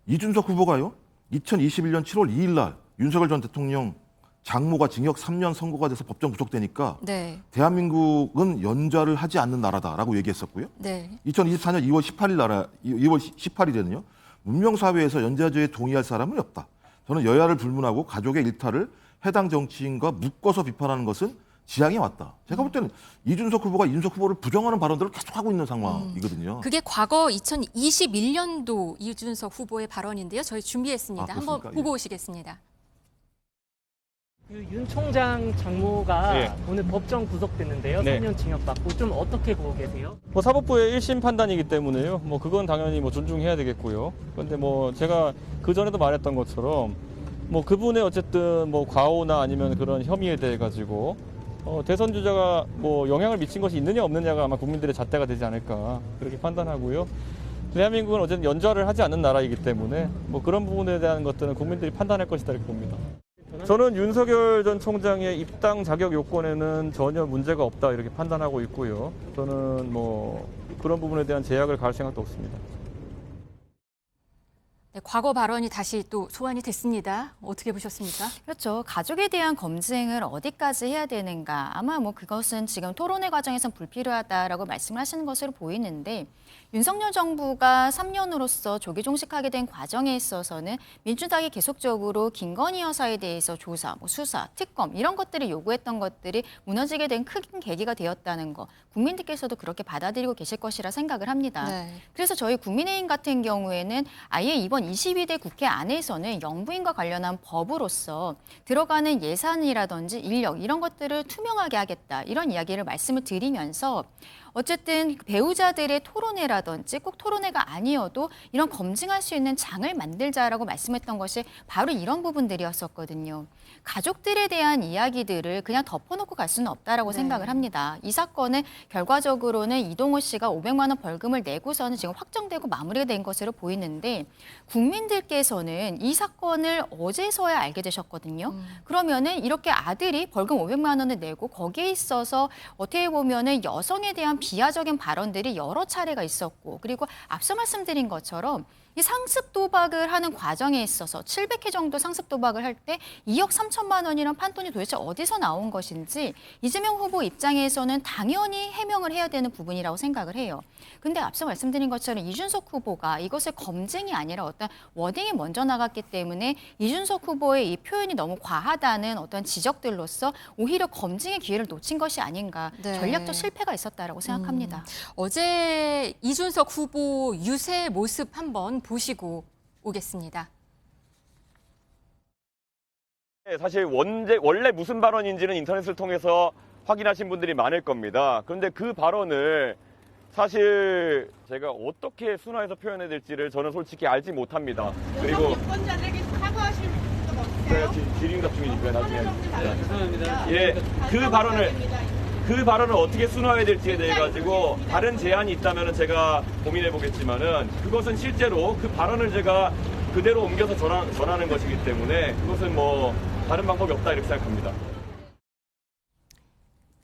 이준석 후보가요, 2021년 7월 2일 날 윤석열 전 대통령 장모가 징역 3년 선고가 돼서 법정 구속되니까
네.
대한민국은 연좌를 하지 않는 나라다라고 얘기했었고요.
네.
2024년 2월 18일에는요. 문명사회에서 연좌제에 동의할 사람은 없다. 저는 여야를 불문하고 가족의 일탈을 해당 정치인과 묶어서 비판하는 것은 지향이 왔다. 제가 볼 때는 이준석 후보가 이준석 후보를 부정하는 발언들을 계속하고 있는 상황이거든요.
그게 과거 2021년도 이준석 후보의 발언인데요. 저희 준비했습니다.
아,
한번
그렇습니까?
보고 오시겠습니다.
윤 총장 장모가
네.
오늘 법정 구속됐는데요.
네.
3년 징역받고 좀 어떻게 보고 계세요?
뭐 사법부의 1심 판단이기 때문에요. 뭐 그건 당연히 뭐 존중해야 되겠고요. 그런데 뭐 제가 그 전에도 말했던 것처럼 뭐 그분의 어쨌든 뭐 과오나 아니면 그런 혐의에 대해 가지고 대선 주자가 뭐 영향을 미친 것이 있느냐 없느냐가 아마 국민들의 잣대가 되지 않을까 그렇게 판단하고요. 대한민국은 어쨌든 연좌를 하지 않는 나라이기 때문에 뭐 그런 부분에 대한 것들은 국민들이 판단할 것이다 이렇게 봅니다. 저는 윤석열 전 총장의 입당 자격 요건에는 전혀 문제가 없다 이렇게 판단하고 있고요. 저는 뭐 그런 부분에 대한 제약을 가할 생각도 없습니다.
네, 과거 발언이 다시 또 소환이 됐습니다. 어떻게 보셨습니까?
그렇죠. 가족에 대한 검증을 어디까지 해야 되는가. 아마 뭐 그것은 지금 토론회 과정에선 불필요하다라고 말씀을 하시는 것으로 보이는데 윤석열 정부가 3년으로서 조기 종식하게 된 과정에 있어서는 민주당이 계속적으로 김건희 여사에 대해서 조사, 뭐 수사, 특검 이런 것들을 요구했던 것들이 무너지게 된 큰 계기가 되었다는 거 국민들께서도 그렇게 받아들이고 계실 것이라 생각을 합니다.
네.
그래서 저희 국민의힘 같은 경우에는 아예 이번 22대 국회 안에서는 영부인과 관련한 법으로서 들어가는 예산이라든지 인력 이런 것들을 투명하게 하겠다 이런 이야기를 말씀을 드리면서 어쨌든 배우자들의 토론회라든지 꼭 토론회가 아니어도 이런 검증할 수 있는 장을 만들자라고 말씀했던 것이 바로 이런 부분들이었었거든요. 가족들에 대한 이야기들을 그냥 덮어놓고 갈 수는 없다라고 생각을 합니다. 이 사건은 결과적으로는 이동호 씨가 500만 원 벌금을 내고서는 지금 확정되고 마무리가 된 것으로 보이는데 국민들께서는 이 사건을 어제서야 알게 되셨거든요. 그러면은 이렇게 아들이 벌금 500만 원을 내고 거기에 있어서 어떻게 보면은 여성에 대한 비하적인 발언들이 여러 차례가 있었고 그리고 앞서 말씀드린 것처럼 이 상습 도박을 하는 과정에 있어서 700회 정도 상습 도박을 할 때 2억 3천만 원이란 판돈이 도대체 어디서 나온 것인지 이재명 후보 입장에서는 당연히 해명을 해야 되는 부분이라고 생각을 해요. 근데 앞서 말씀드린 것처럼 이준석 후보가 이것을 검증이 아니라 어떤 워딩이 먼저 나갔기 때문에 이준석 후보의 이 표현이 너무 과하다는 어떤 지적들로서 오히려 검증의 기회를 놓친 것이 아닌가
네.
전략적 실패가 있었다라고 생각합니다.
어제 이준석 후보 유세 모습 한번 보시고 오겠습니다.
사실 원래 무슨 발언인지는 인터넷을 통해서 확인하신 분들이 많을 겁니다. 그런데 그 발언을 사실 제가 어떻게 순화해서 표현해야 될지를 저는 솔직히 알지 못합니다. 그리고
유권자들에게 사과하실 분 없으세요?
질의응답 중이니까 나중에.
죄송합니다.
예, 그 발언을 어떻게 순화해야 될지에 대해 가지고 다른 제안이 있다면 제가 고민해 보겠지만은 그것은 실제로 그 발언을 제가 그대로 옮겨서 전하는 것이기 때문에 그것은 뭐 다른 방법이 없다 이렇게 생각합니다.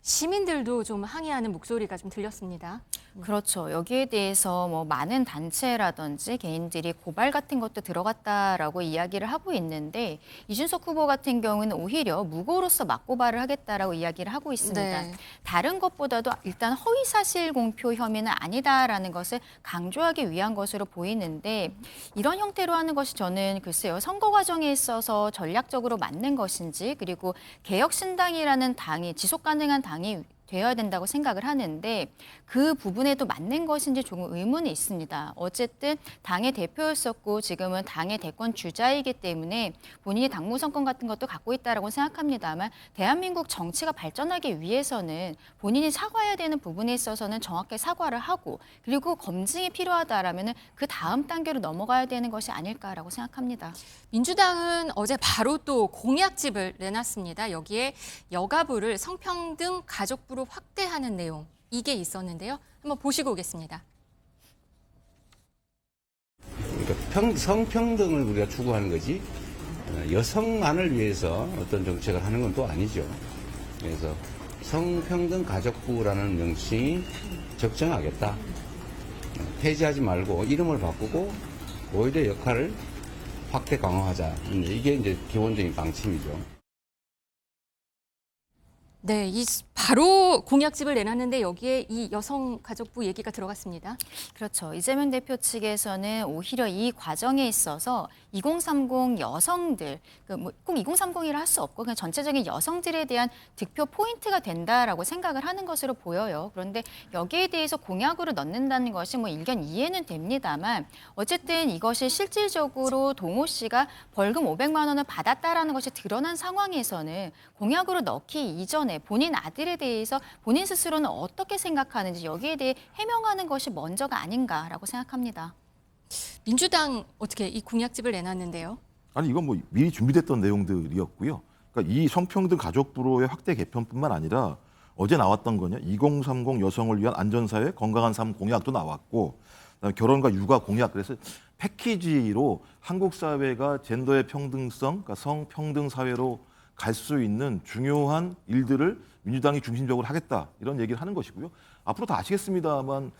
시민들도 좀 항의하는 목소리가 좀 들렸습니다.
그렇죠. 여기에 대해서 뭐 많은 단체라든지 개인들이 고발 같은 것도 들어갔다라고 이야기를 하고 있는데 이준석 후보 같은 경우는 오히려 무고로서 맞고발을 하겠다라고 이야기를 하고 있습니다.
네.
다른 것보다도 일단 허위사실 공표 혐의는 아니다라는 것을 강조하기 위한 것으로 보이는데 이런 형태로 하는 것이 저는 글쎄요. 선거 과정에 있어서 전략적으로 맞는 것인지 그리고 개혁신당이라는 당이 지속 가능한 당이 되어야 된다고 생각을 하는데 그 부분에도 맞는 것인지 조금 의문이 있습니다. 어쨌든 당의 대표였었고 지금은 당의 대권 주자이기 때문에 본인이 당무 성권 같은 것도 갖고 있다라고 생각합니다만 대한민국 정치가 발전하기 위해서는 본인이 사과해야 되는 부분에 있어서는 정확하게 사과를 하고 그리고 검증이 필요하다라면 그 다음 단계로 넘어가야 되는 것이 아닐까라고 생각합니다.
민주당은 어제 바로 또 공약집을 내놨습니다. 여기에 여가부를 성평등 가족부로 확대하는 내용 이게 있었는데요. 한번 보시고 오겠습니다.
그러니까 성평등을 우리가 추구하는 거지 여성만을 위해서 어떤 정책을 하는 건 또 아니죠. 그래서 성평등 가족부라는 명칭이 적정하겠다. 폐지하지 말고 이름을 바꾸고 오히려 역할을 확대 강화하자. 이게 이제 기본적인 방침이죠.
네, 바로 공약집을 내놨는데 여기에 이 여성가족부 얘기가 들어갔습니다.
그렇죠. 이재명 대표 측에서는 오히려 이 과정에 있어서 2030 여성들, 꼭 2030이라 할 수 없고 그냥 전체적인 여성들에 대한 득표 포인트가 된다라고 생각을 하는 것으로 보여요. 그런데 여기에 대해서 공약으로 넣는다는 것이 일견 이해는 됩니다만 어쨌든 이것이 실질적으로 동호 씨가 벌금 500만 원을 받았다라는 것이 드러난 상황에서는 공약으로 넣기 이전에 본인 아들에 대해서 본인 스스로는 어떻게 생각하는지 여기에 대해 해명하는 것이 먼저가 아닌가라고 생각합니다.
민주당 어떻게 이 공약집을 내놨는데요?
아니 이건 뭐 미리 준비됐던 내용들이었고요. 그러니까 이 성평등 가족부로의 확대 개편뿐만 아니라 어제 나왔던 거냐 2030 여성을 위한 안전사회 건강한 삶 공약도 나왔고 그다음에 결혼과 육아 공약 그래서 패키지로 한국 사회가 젠더의 평등성, 그러니까 성평등 사회로 갈 수 있는 중요한 일들을 민주당이 중심적으로 하겠다 이런 얘기를 하는 것이고요. 앞으로 다 아시겠습니다만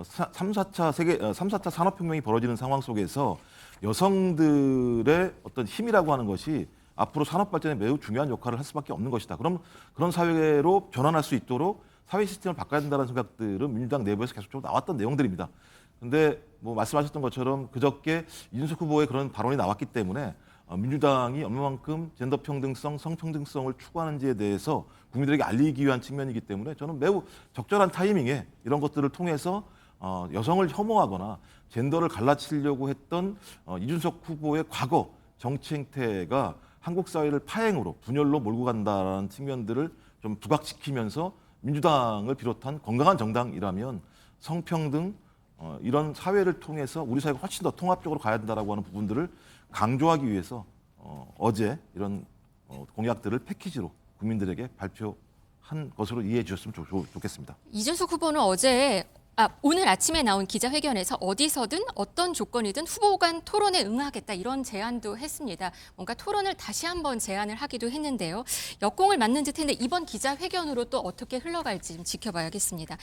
3, 4차 산업혁명이 벌어지는 상황 속에서 여성들의 어떤 힘이라고 하는 것이 앞으로 산업 발전에 매우 중요한 역할을 할 수밖에 없는 것이다. 그럼 그런 사회로 변환할 수 있도록 사회 시스템을 바꿔야 된다는 생각들은 민주당 내부에서 계속적으로 나왔던 내용들입니다. 그런데 뭐 말씀하셨던 것처럼 그저께 이준석 후보의 그런 발언이 나왔기 때문에 민주당이 얼마만큼 젠더 평등성, 성평등성을 추구하는지에 대해서 국민들에게 알리기 위한 측면이기 때문에 저는 매우 적절한 타이밍에 이런 것들을 통해서 여성을 혐오하거나 젠더를 갈라치려고 했던 이준석 후보의 과거 정치 행태가 한국 사회를 파행으로 분열로 몰고 간다는 측면들을 좀 부각시키면서 민주당을 비롯한 건강한 정당이라면 성평등 이런 사회를 통해서 우리 사회가 훨씬 더 통합적으로 가야 된다라고 하는 부분들을 강조하기 위해서 어제 이런 공약들을 패키지로 국민들에게 발표한 것으로 이해해 주셨으면 좋겠습니다.
이준석 후보는 오늘 아침에 나온 기자회견에서 어디서든 어떤 조건이든 후보 간 토론에 응하겠다 이런 제안도 했습니다. 뭔가 토론을 다시 한번 제안을 하기도 했는데요. 역공을 맞는 듯한데 이번 기자회견으로 또 어떻게 흘러갈지 좀 지켜봐야겠습니다.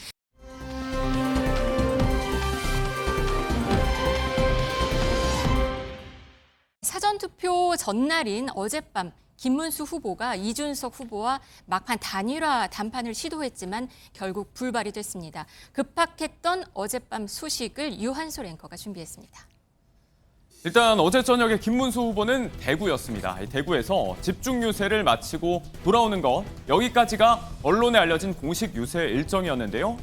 사전투표 전날인 어젯밤 김문수 후보가 이준석 후보와 막판 단일화 담판을 시도했지만 결국 불발이 됐습니다. 급박했던 어젯밤 소식을 유한솔 앵커가 준비했습니다.
일단 어제 저녁에 김문수 후보는 대구였습니다. 대구에서 집중 유세를 마치고 돌아오는 것 여기까지가 언론에 알려진 공식 유세 일정이었는데요.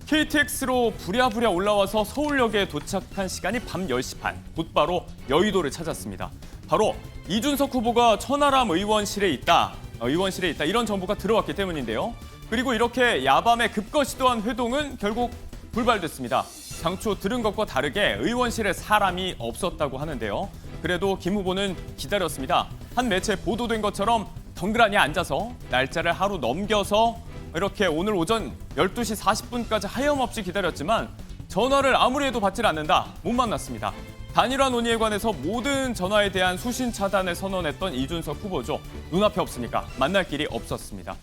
KTX로 부랴부랴 올라와서 서울역에 도착한 시간이 밤 10시 반, 곧바로 여의도를 찾았습니다. 바로 이준석 후보가 천하람 의원실에 있다 이런 정보가 들어왔기 때문인데요. 그리고 이렇게 야밤에 급거 시도한 회동은 결국 불발됐습니다. 당초 들은 것과 다르게 의원실에 사람이 없었다고 하는데요. 그래도 김 후보는 기다렸습니다. 한 매체에 보도된 것처럼 덩그러니 앉아서 날짜를 하루 넘겨서 이렇게 오늘 오전 12시 40분까지 하염없이 기다렸지만 전화를 아무리 해도 받질 않는다. 못 만났습니다. 단일화 논의에 관해서 모든 전화에 대한 수신 차단을 선언했던 이준석 후보죠. 눈앞에 없으니까 만날 길이 없었습니다.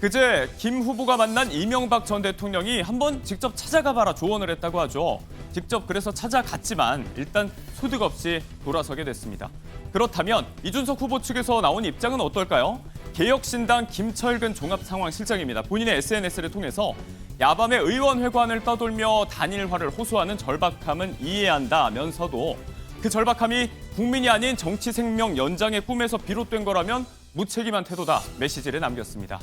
그제 김 후보가 만난 이명박 전 대통령이 한번 직접 찾아가봐라 조언을 했다고 하죠. 직접 그래서 찾아갔지만 일단 소득 없이 돌아서게 됐습니다. 그렇다면 이준석 후보 측에서 나온 입장은 어떨까요? 개혁신당 김철근 종합상황실장입니다. 본인의 SNS를 통해서 야밤에 의원회관을 떠돌며 단일화를 호소하는 절박함은 이해한다면서도 그 절박함이 국민이 아닌 정치 생명 연장의 꿈에서 비롯된 거라면 무책임한 태도다 메시지를 남겼습니다.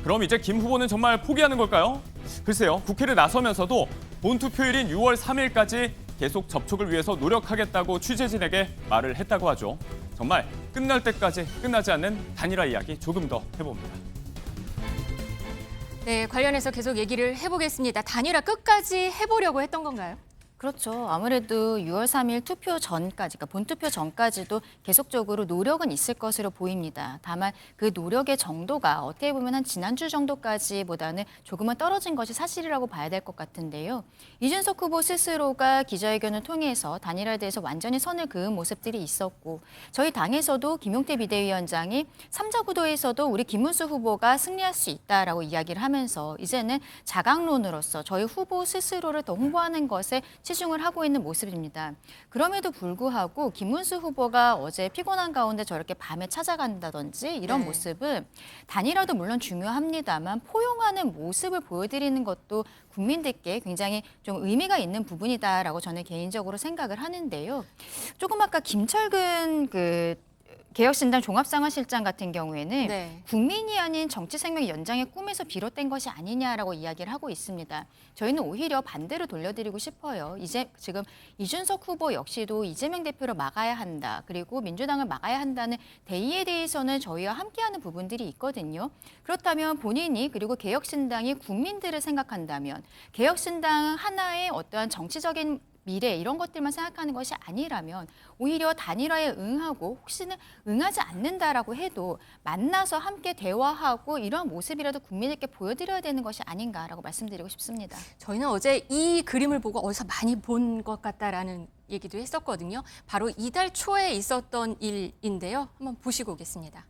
그럼 이제 김 후보는 정말 포기하는 걸까요? 글쎄요, 국회를 나서면서도 본투표일인 6월 3일까지 계속 접촉을 위해서 노력하겠다고 취재진에게 말을 했다고 하죠. 정말 끝날 때까지 끝나지 않는 단일화 이야기 조금 더 해봅니다.
네, 관련해서 계속 얘기를 해보겠습니다. 단일화 끝까지 해보려고 했던 건가요?
그렇죠. 아무래도 6월 3일 투표 전까지, 그러니까 본투표 전까지도 계속적으로 노력은 있을 것으로 보입니다. 다만 그 노력의 정도가 어떻게 보면 한 지난주 정도까지보다는 조금은 떨어진 것이 사실이라고 봐야 될 것 같은데요. 이준석 후보 스스로가 기자회견을 통해서 단일화에 대해서 완전히 선을 그은 모습들이 있었고, 저희 당에서도 김용태 비대위원장이 3자 구도에서도 우리 김문수 후보가 승리할 수 있다라고 이야기를 하면서 이제는 자강론으로서 저희 후보 스스로를 더 홍보하는 것에 치중을 하고 있는 모습입니다. 그럼에도 불구하고 김문수 후보가 어제 피곤한 가운데 저렇게 밤에 찾아간다든지 이런 모습은 단일화도 물론 중요합니다만 포용하는 모습을 보여드리는 것도 국민들께 굉장히 좀 의미가 있는 부분이다라고 저는 개인적으로 생각을 하는데요. 조금 아까 김철근 개혁신당 종합상황실장 같은 경우에는 국민이 아닌 정치생명 연장의 꿈에서 비롯된 것이 아니냐라고 이야기를 하고 있습니다. 저희는 오히려 반대로 돌려드리고 싶어요. 이제 지금 이준석 후보 역시도 이재명 대표를 막아야 한다. 그리고 민주당을 막아야 한다는 대의에 대해서는 저희와 함께하는 부분들이 있거든요. 그렇다면 본인이 그리고 개혁신당이 국민들을 생각한다면 개혁신당 하나의 어떠한 정치적인 미래 이런 것들만 생각하는 것이 아니라면 오히려 단일화에 응하고 혹시는 응하지 않는다라고 해도 만나서 함께 대화하고 이러한 모습이라도 국민에게 보여드려야 되는 것이 아닌가라고 말씀드리고 싶습니다.
저희는 어제 이 그림을 보고 어디서 많이 본 것 같다라는 얘기도 했었거든요. 바로 이달 초에 있었던 일인데요. 한번 보시고 오겠습니다.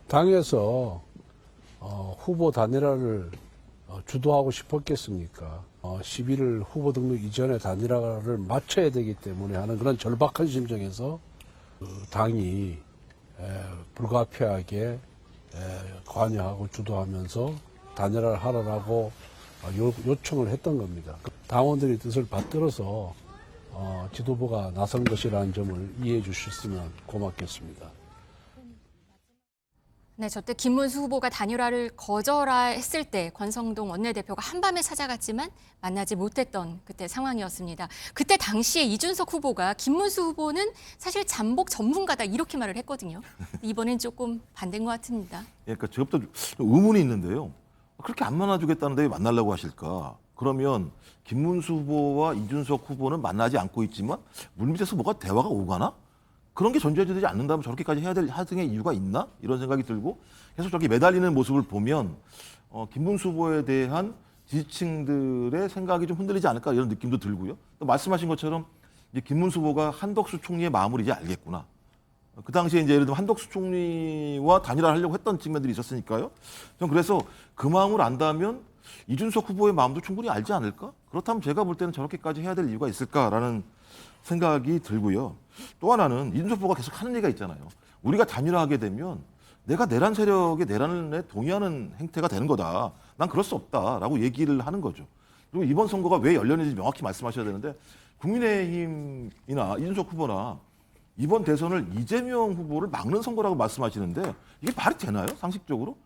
당에서 후보 단일화를 주도하고 싶었겠습니까? 11일 후보 등록 이전에 단일화를 마쳐야 되기 때문에 하는 그런 절박한 심정에서 당이 불가피하게 관여하고 주도하면서 단일화를 하라고 요청을 했던 겁니다. 당원들의 뜻을 받들어서 지도부가 나선 것이라는 점을 이해해 주셨으면 고맙겠습니다.
네, 저때 김문수 후보가 단일화를 거절했을 때 권성동 원내대표가 한밤에 찾아갔지만 만나지 못했던 그때 상황이었습니다. 그때 당시에 이준석 후보가 김문수 후보는 사실 잠복 전문가다 이렇게 말을 했거든요. 이번엔 조금 반대인 것 같습니다.
그러니까 저부터 의문이 있는데요. 그렇게 안 만나주겠다는데 왜 만나려고 하실까? 그러면 김문수 후보와 이준석 후보는 만나지 않고 있지만 물밑에서 뭐가 대화가 오가나? 그런 게 전제되지 않는다면 저렇게까지 해야 될 하등의 이유가 있나? 이런 생각이 들고 계속 저렇게 매달리는 모습을 보면 김문수 후보에 대한 지지층들의 생각이 좀 흔들리지 않을까 이런 느낌도 들고요. 또 말씀하신 것처럼 이제 김문수 후보가 한덕수 총리의 마음을 이제 알겠구나. 그 당시에 이제 예를 들면 한덕수 총리와 단일화를 하려고 했던 측면들이 있었으니까요. 전 그래서 그 마음을 안다면 이준석 후보의 마음도 충분히 알지 않을까? 그렇다면 제가 볼 때는 저렇게까지 해야 될 이유가 있을까라는 생각이 들고요. 또 하나는 이준석 후보가 계속 하는 얘기가 있잖아요. 우리가 단일화하게 되면 내가 내란 세력의 내란에 동의하는 행태가 되는 거다. 난 그럴 수 없다라고 얘기를 하는 거죠. 그리고 이번 선거가 왜 열렸는지 명확히 말씀하셔야 되는데 국민의힘이나 이준석 후보나 이번 대선을 이재명 후보를 막는 선거라고 말씀하시는데 이게 말이 되나요? 상식적으로?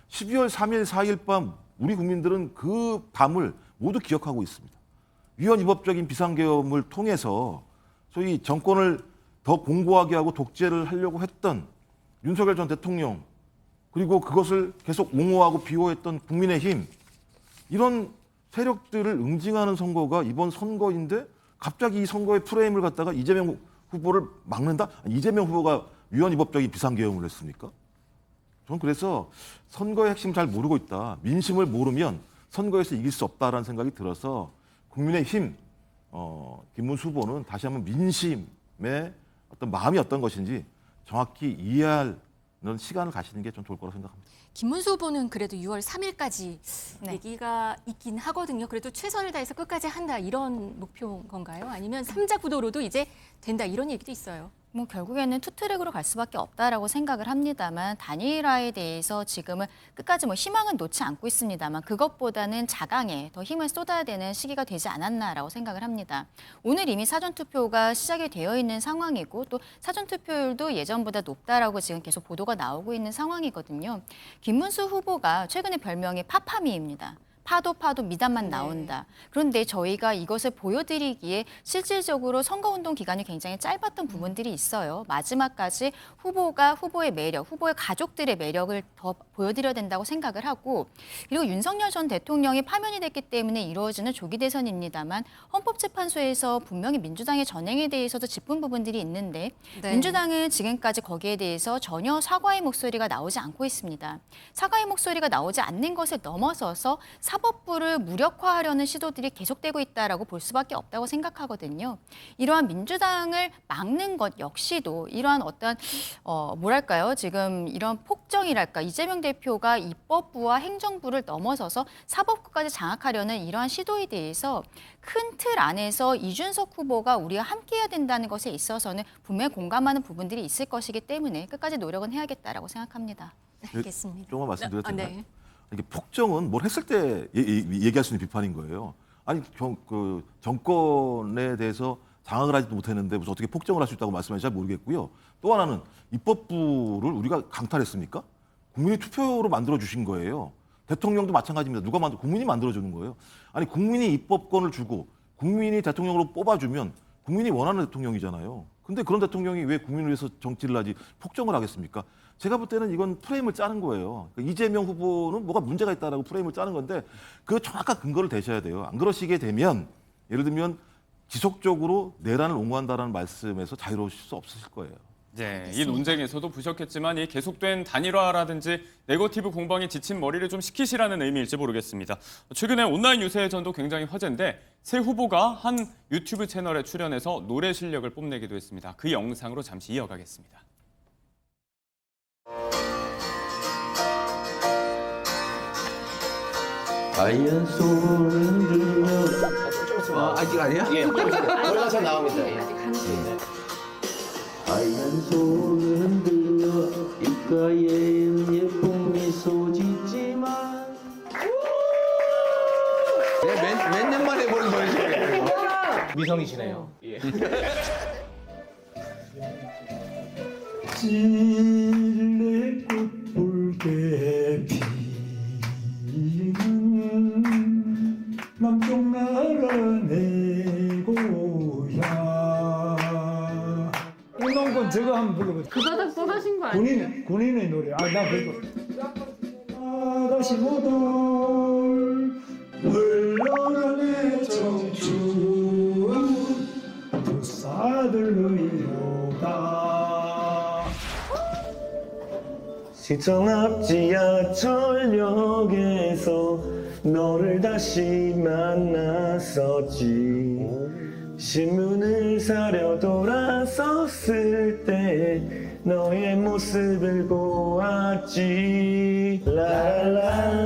12월 3일, 4일 밤 우리 국민들은 그 밤을 모두 기억하고 있습니다. 위헌위법적인 비상계엄을 통해서 소위 정권을 더 공고하게 하고 독재를 하려고 했던 윤석열 전 대통령 그리고 그것을 계속 옹호하고 비호했던 국민의힘 이런 세력들을 응징하는 선거가 이번 선거인데 갑자기 이 선거의 프레임을 갖다가 이재명 후보를 막는다? 이재명 후보가 위헌위법적인 비상계엄을 했습니까? 저는 그래서 선거의 핵심 잘 모르고 있다. 민심을 모르면 선거에서 이길 수 없다라는 생각이 들어서 국민의힘 김문수 후보는 다시 한번 민심의 어떤 마음이 어떤 것인지 정확히 이해하는 시간을 가시는 게 좀 좋을 거라고 생각합니다.
김문수 후보는 그래도 6월 3일까지
네.
얘기가 있긴 하거든요. 그래도 최선을 다해서 끝까지 한다 이런 목표인 건가요? 아니면 3자 구도로도 이제 된다 이런 얘기도 있어요.
뭐 결국에는 투트랙으로 갈 수밖에 없다라고 생각을 합니다만 단일화에 대해서 지금은 끝까지 뭐 희망은 놓지 않고 있습니다만 그것보다는 자강에 더 힘을 쏟아야 되는 시기가 되지 않았나라고 생각을 합니다. 오늘 이미 사전투표가 시작이 되어 있는 상황이고 또 사전투표율도 예전보다 높다라고 지금 계속 보도가 나오고 있는 상황이거든요. 김문수 후보가 최근에 별명이 파파미입니다. 파도 미담만 나온다. 그런데 저희가 이것을 보여드리기에 실질적으로 선거운동 기간이 굉장히 짧았던 부분들이 있어요. 마지막까지 후보가 후보의 매력, 후보의 가족들의 매력을 더 보여드려야 된다고 생각을 하고 그리고 윤석열 전 대통령이 파면이 됐기 때문에 이루어지는 조기 대선입니다만 헌법재판소에서 분명히 민주당의 전행에 대해서도 짚은 부분들이 있는데
네.
민주당은 지금까지 거기에 대해서 전혀 사과의 목소리가 나오지 않고 있습니다. 사과의 목소리가 나오지 않는 것을 넘어서서 사법부를 무력화하려는 시도들이 계속되고 있다라고 볼 수밖에 없다고 생각하거든요. 이러한 민주당을 막는 것 역시도 이러한 어떤 뭐랄까요? 지금 이런 폭정이랄까 이재명 대표가 입법부와 행정부를 넘어서서 사법부까지 장악하려는 이러한 시도에 대해서 큰 틀 안에서 이준석 후보가 우리가 함께해야 된다는 것에 있어서는 분명히 공감하는 부분들이 있을 것이기 때문에 끝까지 노력은 해야겠다라고 생각합니다.
네, 알겠습니다.
조금만 말씀드려도 되나요?
네.
이게 폭정은 뭘 했을 때 얘기할 수 있는 비판인 거예요. 아니 그 정권에 대해서 장악을 하지도 못했는데 무슨 어떻게 폭정을 할 수 있다고 말씀하시는지 잘 모르겠고요. 또 하나는 입법부를 우리가 강탈했습니까? 국민이 투표로 만들어 주신 거예요. 대통령도 마찬가지입니다. 국민이 만들어 주는 거예요. 아니 국민이 입법권을 주고 국민이 대통령으로 뽑아주면 국민이 원하는 대통령이잖아요. 근데 그런 대통령이 왜 국민을 위해서 정치를 하지 폭정을 하겠습니까? 제가 볼 때는 이건 프레임을 짜는 거예요. 그러니까 이재명 후보는 뭐가 문제가 있다라고 프레임을 짜는 건데 그 정확한 근거를 대셔야 돼요. 안 그러시게 되면 예를 들면 지속적으로 내란을 옹호한다라는 말씀에서 자유로우실 수 없으실 거예요.
네, 이 논쟁에서도 보셨겠지만 이 계속된 단일화라든지 네거티브 공방에 지친 머리를 좀 식히시라는 의미일지 모르겠습니다. 최근에 온라인 유세전도 굉장히 화제인데 새 후보가 한 유튜브 채널에 출연해서 노래 실력을 뽐내기도 했습니다. 그 영상으로 잠시 이어가겠습니다.
하얀 손을 들며 아직 아니야? 예,
걸어서 나옵니다.
하얀 손을 들며 입가에 예쁜 미소 짓지만
몇 년 만에 보는 거예요?
미성이시네요. 예.
찔레꽃 붉게 피는 남쪽 나라 내 고향 운동권 저거 한번 불러보세요.
그 바닥 쏟아신 거 아니에요?
군인의 노래. 나 그거 다시 모두 흘러가네 청춘 두 사들로이로다.
시청 앞 지하철역에서 너를 다시 만났었지. 신문을 사려 돌아섰을 때 너의 모습을 보았지. 라라라라라라라라라.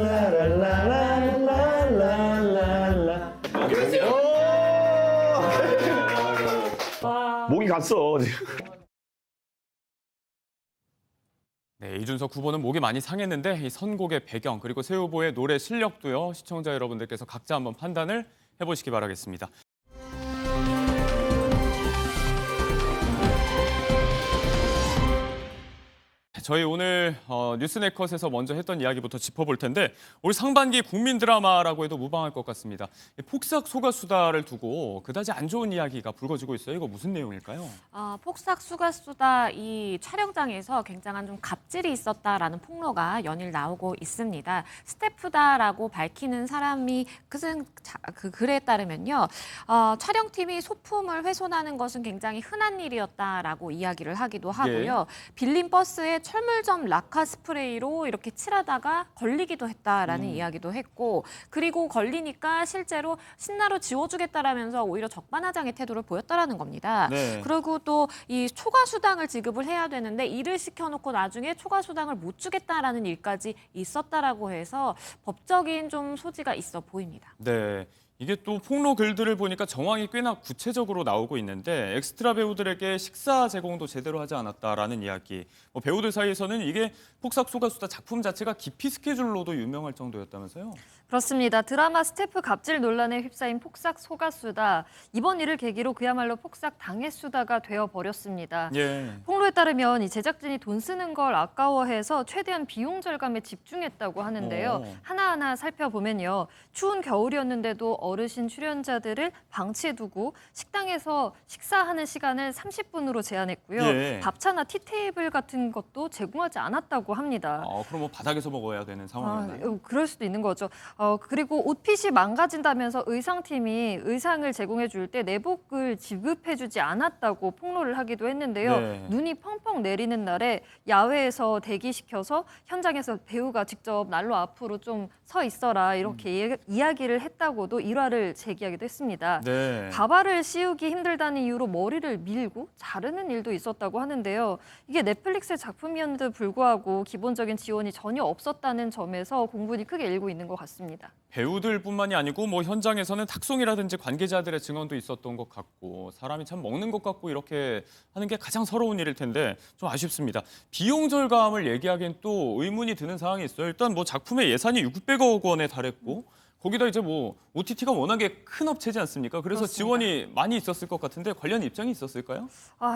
목이 갔어.
네, 이준석 후보는 목이 많이 상했는데 이 선곡의 배경 그리고 새 후보의 노래 실력도요. 시청자 여러분들께서 각자 한번 판단을 해보시기 바라겠습니다. 저희 오늘 뉴스네컷에서 먼저 했던 이야기부터 짚어볼 텐데 올 상반기 국민 드라마라고 해도 무방할 것 같습니다. 폭삭 소가수다를 두고 그다지 안 좋은 이야기가 불거지고 있어요. 이거 무슨 내용일까요?
폭삭 소가수다 이 촬영장에서 굉장한 좀 갑질이 있었다라는 폭로가 연일 나오고 있습니다. 스태프다라고 밝히는 사람이 그 글에 따르면요. 촬영팀이 소품을 훼손하는 것은 굉장히 흔한 일이었다라고 이야기를 하기도 하고요. 빌린 버스에 철물점 라카 스프레이로 이렇게 칠하다가 걸리기도 했다라는 이야기도 했고, 그리고 걸리니까 실제로 신나로 지워주겠다라면서 오히려 적반하장의 태도를 보였다라는 겁니다.
네.
그리고 또 이 초과 수당을 지급을 해야 되는데 일을 시켜놓고 나중에 초과 수당을 못 주겠다라는 일까지 있었다라고 해서 법적인 좀 소지가 있어 보입니다.
네. 이게 또 폭로 글들을 보니까 정황이 꽤나 구체적으로 나오고 있는데 엑스트라 배우들에게 식사 제공도 제대로 하지 않았다라는 이야기. 배우들 사이에서는 이게 폭삭 소가수다 작품 자체가 기피 스케줄로도 유명할 정도였다면서요?
그렇습니다. 드라마 스태프 갑질 논란에 휩싸인 폭삭 소가수다. 이번 일을 계기로 그야말로 폭삭 당했수다가 되어버렸습니다.
예.
폭로에 따르면 이 제작진이 돈 쓰는 걸 아까워해서 최대한 비용 절감에 집중했다고 하는데요. 하나하나 살펴보면요. 추운 겨울이었는데도 어르신 출연자들을 방치해두고 식당에서 식사하는 시간을 30분으로 제한했고요.
예.
밥차나 티테이블 같은 것도 제공하지 않았다고 합니다.
그럼 뭐 바닥에서 먹어야 되는 상황이었나요?
그럴 수도 있는 거죠. 그리고 옷핏이 망가진다면서 의상팀이 의상을 제공해 줄 때 내복을 지급해 주지 않았다고 폭로를 하기도 했는데요.
네.
눈이 펑펑 내리는 날에 야외에서 대기시켜서 현장에서 배우가 직접 난로 앞으로 좀 서 있어라 이렇게 이야기를 했다고도 일화를 제기하기도 했습니다.
네.
가발을 씌우기 힘들다는 이유로 머리를 밀고 자르는 일도 있었다고 하는데요. 이게 넷플릭스의 작품이었는데도 불구하고 기본적인 지원이 전혀 없었다는 점에서 공분이 크게 일고 있는 것 같습니다.
배우들뿐만이 아니고 현장에서는 탁송이라든지 관계자들의 증언도 있었던 것 같고 사람이 참 먹는 것 같고 이렇게 하는 게 가장 서러운 일일 텐데 좀 아쉽습니다. 비용 절감을 얘기하기엔 또 의문이 드는 상황이 있어요. 일단 작품의 예산이 600억 원에 달했고 거기다 이제 OTT가 워낙에 큰 업체지 않습니까? 그래서
그렇습니다.
지원이 많이 있었을 것 같은데 관련 입장이 있었을까요?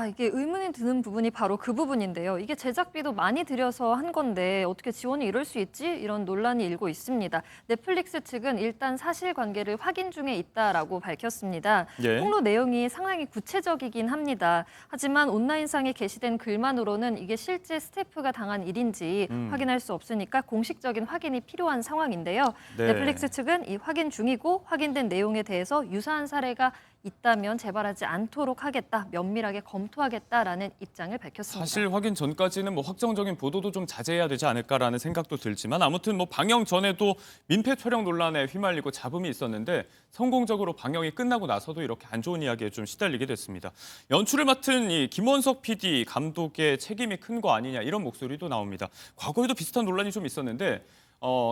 이게 의문이 드는 부분이 바로 그 부분인데요. 이게 제작비도 많이 들여서 한 건데 어떻게 지원이 이럴 수 있지? 이런 논란이 일고 있습니다. 넷플릭스 측은 일단 사실관계를 확인 중에 있다라고 밝혔습니다.
예.
폭로 내용이 상당히 구체적이긴 합니다. 하지만 온라인상에 게시된 글만으로는 이게 실제 스태프가 당한 일인지 확인할 수 없으니까 공식적인 확인이 필요한 상황인데요.
네.
넷플릭스 측은 이 확인 중이고 확인된 내용에 대해서 유사한 사례가 있다면 재발하지 않도록 하겠다, 면밀하게 검토하겠다라는 입장을 밝혔습니다.
사실 확인 전까지는 확정적인 보도도 좀 자제해야 되지 않을까라는 생각도 들지만 아무튼 방영 전에도 민폐 촬영 논란에 휘말리고 잡음이 있었는데 성공적으로 방영이 끝나고 나서도 이렇게 안 좋은 이야기에 좀 시달리게 됐습니다. 연출을 맡은 이 김원석 PD 감독의 책임이 큰 거 아니냐 이런 목소리도 나옵니다. 과거에도 비슷한 논란이 좀 있었는데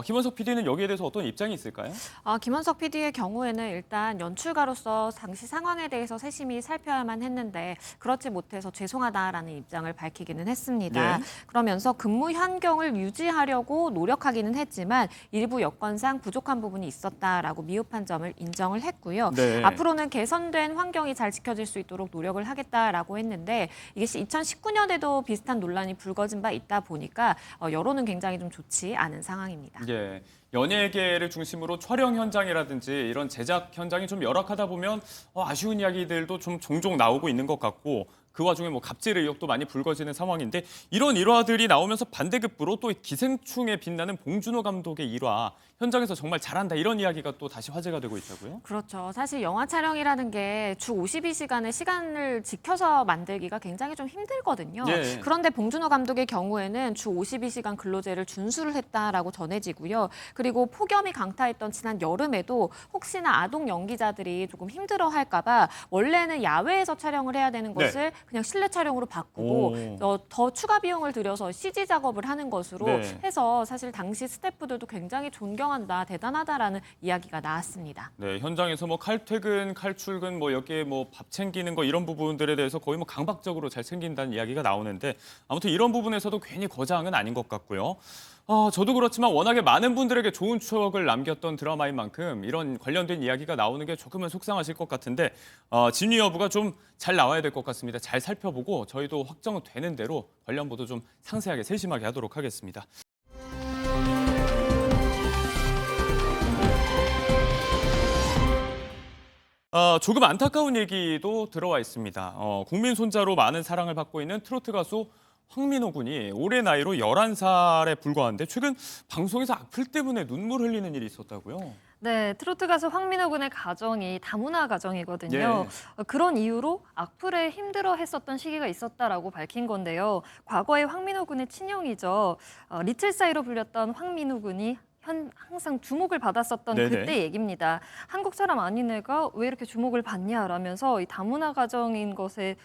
김원석 PD는 여기에 대해서 어떤 입장이 있을까요?
김원석 PD의 경우에는 일단 연출가로서 당시 상황에 대해서 세심히 살펴야만 했는데 그렇지 못해서 죄송하다라는 입장을 밝히기는 했습니다.
예.
그러면서 근무 환경을 유지하려고 노력하기는 했지만 일부 여건상 부족한 부분이 있었다라고 미흡한 점을 인정을 했고요.
네.
앞으로는 개선된 환경이 잘 지켜질 수 있도록 노력을 하겠다라고 했는데 이게 2019년에도 비슷한 논란이 불거진 바 있다 보니까 여론은 굉장히 좀 좋지 않은 상황입니다.
예, 연예계를 중심으로 촬영 현장이라든지 이런 제작 현장이 좀 열악하다 보면 아쉬운 이야기들도 좀 종종 나오고 있는 것 같고 그 와중에 갑질 의혹도 많이 불거지는 상황인데 이런 일화들이 나오면서 반대급부로 또 기생충에 빛나는 봉준호 감독의 일화 현장에서 정말 잘한다 이런 이야기가 또 다시 화제가 되고 있다고요?
그렇죠. 사실 영화 촬영이라는 게 주 52시간의 시간을 지켜서 만들기가 굉장히 좀 힘들거든요.
예.
그런데 봉준호 감독의 경우에는 주 52시간 근로제를 준수를 했다라고 전해지고요. 그리고 폭염이 강타했던 지난 여름에도 혹시나 아동 연기자들이 조금 힘들어할까 봐 원래는 야외에서 촬영을 해야 되는 것을 그냥 실내 촬영으로 바꾸고 더 추가 비용을 들여서 CG 작업을 하는 것으로 해서 사실 당시 스태프들도 굉장히 존경한다, 대단하다라는 이야기가 나왔습니다.
네, 현장에서 칼퇴근, 칼출근, 여기에 밥 챙기는 거 이런 부분들에 대해서 거의 강박적으로 잘 챙긴다는 이야기가 나오는데 아무튼 이런 부분에서도 괜히 거장은 아닌 것 같고요. 저도 그렇지만 워낙에 많은 분들에게 좋은 추억을 남겼던 드라마인 만큼 이런 관련된 이야기가 나오는 게 조금은 속상하실 것 같은데 진위 여부가 좀 잘 나와야 될 것 같습니다. 잘 살펴보고 저희도 확정되는 대로 관련 보도 좀 상세하게 세심하게 하도록 하겠습니다. 조금 안타까운 얘기도 들어와 있습니다. 국민 손자로 많은 사랑을 받고 있는 트로트 가수 황민호 군이 올해 나이로 11살에 불과한데 최근 방송에서 악플 때문에 눈물 흘리는 일이 있었다고요?
네, 트로트 가수 황민호 군의 가정이 다문화 가정이거든요.
예.
그런 이유로 악플에 힘들어했었던 시기가 있었다라고 밝힌 건데요. 과거에 황민호 군의 친형이죠. 리틀 사이로 불렸던 황민호 군이 항상 주목을 받았었던
네네.
그때 얘기입니다. 한국 사람 아닌 애가 왜 이렇게 주목을 받냐라면서 이 다문화 가정인 것에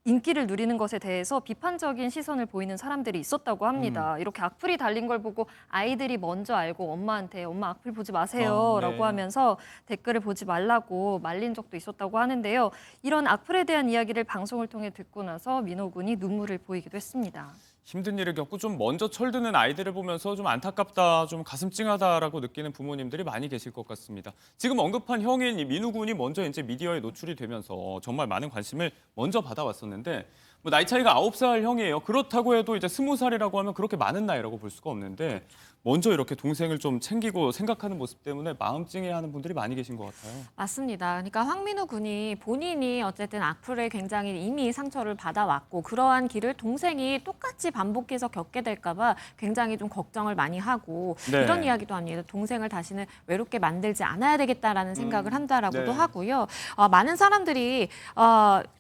인기를 누리는 것에 대해서 비판적인 시선을 보이는 사람들이 있었다고 합니다. 이렇게 악플이 달린 걸 보고 아이들이 먼저 알고 엄마한테 엄마 악플 보지 마세요
네.
라고 하면서 댓글을 보지 말라고 말린 적도 있었다고 하는데요. 이런 악플에 대한 이야기를 방송을 통해 듣고 나서 민호 군이 눈물을 보이기도 했습니다.
힘든 일을 겪고 좀 먼저 철드는 아이들을 보면서 좀 안타깝다, 좀 가슴 찡하다라고 느끼는 부모님들이 많이 계실 것 같습니다. 지금 언급한 형인 이 민우 군이 먼저 이제 미디어에 노출이 되면서 정말 많은 관심을 먼저 받아왔었는데 뭐 나이 차이가 9살 형이에요. 그렇다고 해도 이제 20살이라고 하면 그렇게 많은 나이라고 볼 수가 없는데 먼저 이렇게 동생을 좀 챙기고 생각하는 모습 때문에 마음 찡해하는 분들이 많이 계신 것 같아요.
맞습니다. 그러니까 황민우 군이 본인이 어쨌든 악플에 굉장히 이미 상처를 받아왔고 그러한 길을 동생이 똑같이 반복해서 겪게 될까 봐 굉장히 좀 걱정을 많이 하고
네.
이런 이야기도 합니다. 동생을 다시는 외롭게 만들지 않아야 되겠다라는 생각을 한다라고도
네.
하고요. 많은 사람들이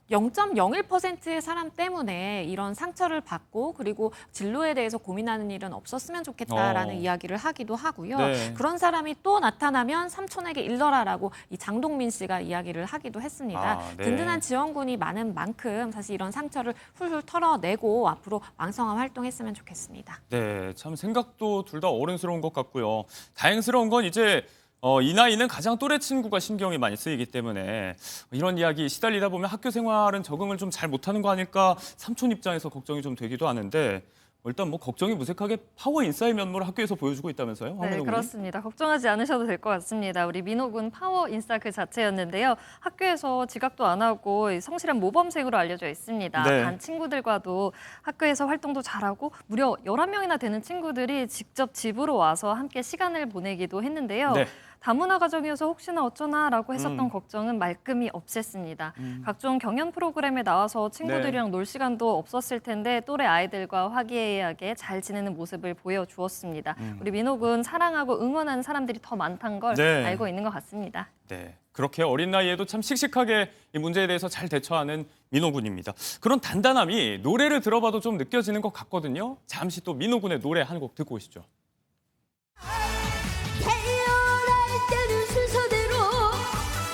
0.01%의 사람 때문에 이런 상처를 받고 그리고 진로에 대해서 고민하는 일은 없었으면 좋겠다라는 이야기를 하기도 하고요.
네.
그런 사람이 또 나타나면 삼촌에게 일러라라고 이 장동민 씨가 이야기를 하기도 했습니다.
아, 네.
든든한 지원군이 많은 만큼 사실 이런 상처를 훌훌 털어내고 앞으로 왕성한 활동했으면 좋겠습니다.
네, 참 생각도 둘 다 어른스러운 것 같고요. 다행스러운 건 이제 이 나이는 가장 또래 친구가 신경이 많이 쓰이기 때문에 이런 이야기 시달리다 보면 학교 생활은 적응을 좀 잘 못하는 거 아닐까 삼촌 입장에서 걱정이 좀 되기도 하는데 일단 뭐 걱정이 무색하게 파워 인싸의 면모를 학교에서 보여주고 있다면서요?
네,
황민호 군이?
그렇습니다. 걱정하지 않으셔도 될 것 같습니다. 우리 민호 군 파워 인싸 그 자체였는데요. 학교에서 지각도 안 하고 성실한 모범생으로 알려져 있습니다.
네.
반 친구들과도 학교에서 활동도 잘하고 무려 11명이나 되는 친구들이 직접 집으로 와서 함께 시간을 보내기도 했는데요.
네.
다문화 가정이어서 혹시나 어쩌나라고 했었던 걱정은 말끔히 없앴습니다. 각종 경연 프로그램에 나와서 친구들이랑 놀 시간도 없었을 텐데 또래 아이들과 화기애애하게 잘 지내는 모습을 보여주었습니다. 우리 민호 군 사랑하고 응원하는 사람들이 더 많다는 걸
네.
알고 있는 것 같습니다.
네, 그렇게 어린 나이에도 참 씩씩하게 이 문제에 대해서 잘 대처하는 민호 군입니다. 그런 단단함이 노래를 들어봐도 좀 느껴지는 것 같거든요. 잠시 또 민호 군의 노래 한 곡 듣고 오시죠.
때는 순서대로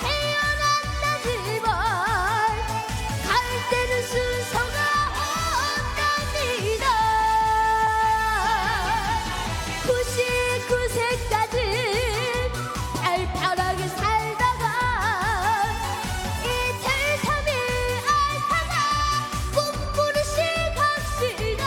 태어난다지만 갈 때는 순서가 없답니다. 99세까지 발랄하게 살다가 이틀 3일 앓다가 꿈꾸듯이 갑시다.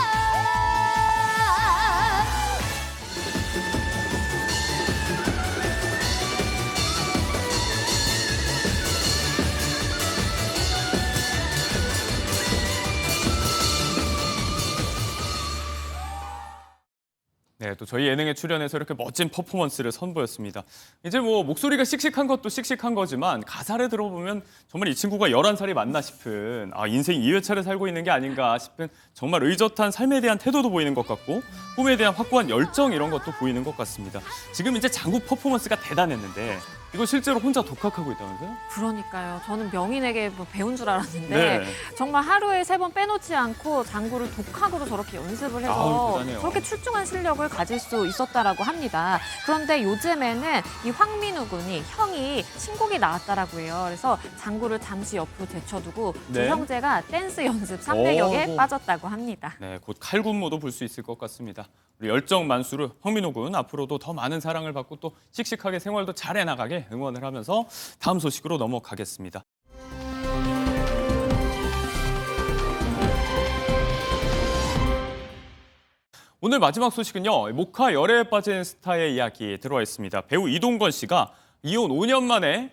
네, 또 저희 예능에 출연해서 이렇게 멋진 퍼포먼스를 선보였습니다. 이제 뭐 목소리가 씩씩한 것도 씩씩한 거지만 가사를 들어보면 정말 이 친구가 11살이 맞나 싶은 인생 2회차를 살고 있는 게 아닌가 싶은 정말 의젓한 삶에 대한 태도도 보이는 것 같고 꿈에 대한 확고한 열정 이런 것도 보이는 것 같습니다. 지금 이제 장구 퍼포먼스가 대단했는데 이거 실제로 혼자 독학하고 있다면서요?
그러니까요. 저는 명인에게 뭐 배운 줄 알았는데
네.
정말 하루에 3번 빼놓지 않고 장구를 독학으로 저렇게 연습을 해서
아우, 대단해요.
저렇게 출중한 실력을 가질 수 있었다라고 합니다. 그런데 요즘에는 이 황민우 군이 형이 신곡이 나왔다라고 해요. 그래서 장구를 잠시 옆으로 제쳐두고 두
네.
형제가 댄스 연습 300여개에
오.
빠졌다고 합니다.
네, 곧 칼군무도 볼 수 있을 것 같습니다. 우리 열정 만수르 황민호 군 앞으로도 더 많은 사랑을 받고 또 씩씩하게 생활도 잘 해나가게 응원을 하면서 다음 소식으로 넘어가겠습니다. 오늘 마지막 소식은요. 모카 열애에 빠진 스타의 이야기 들어와 있습니다. 배우 이동건 씨가 이혼 5년 만에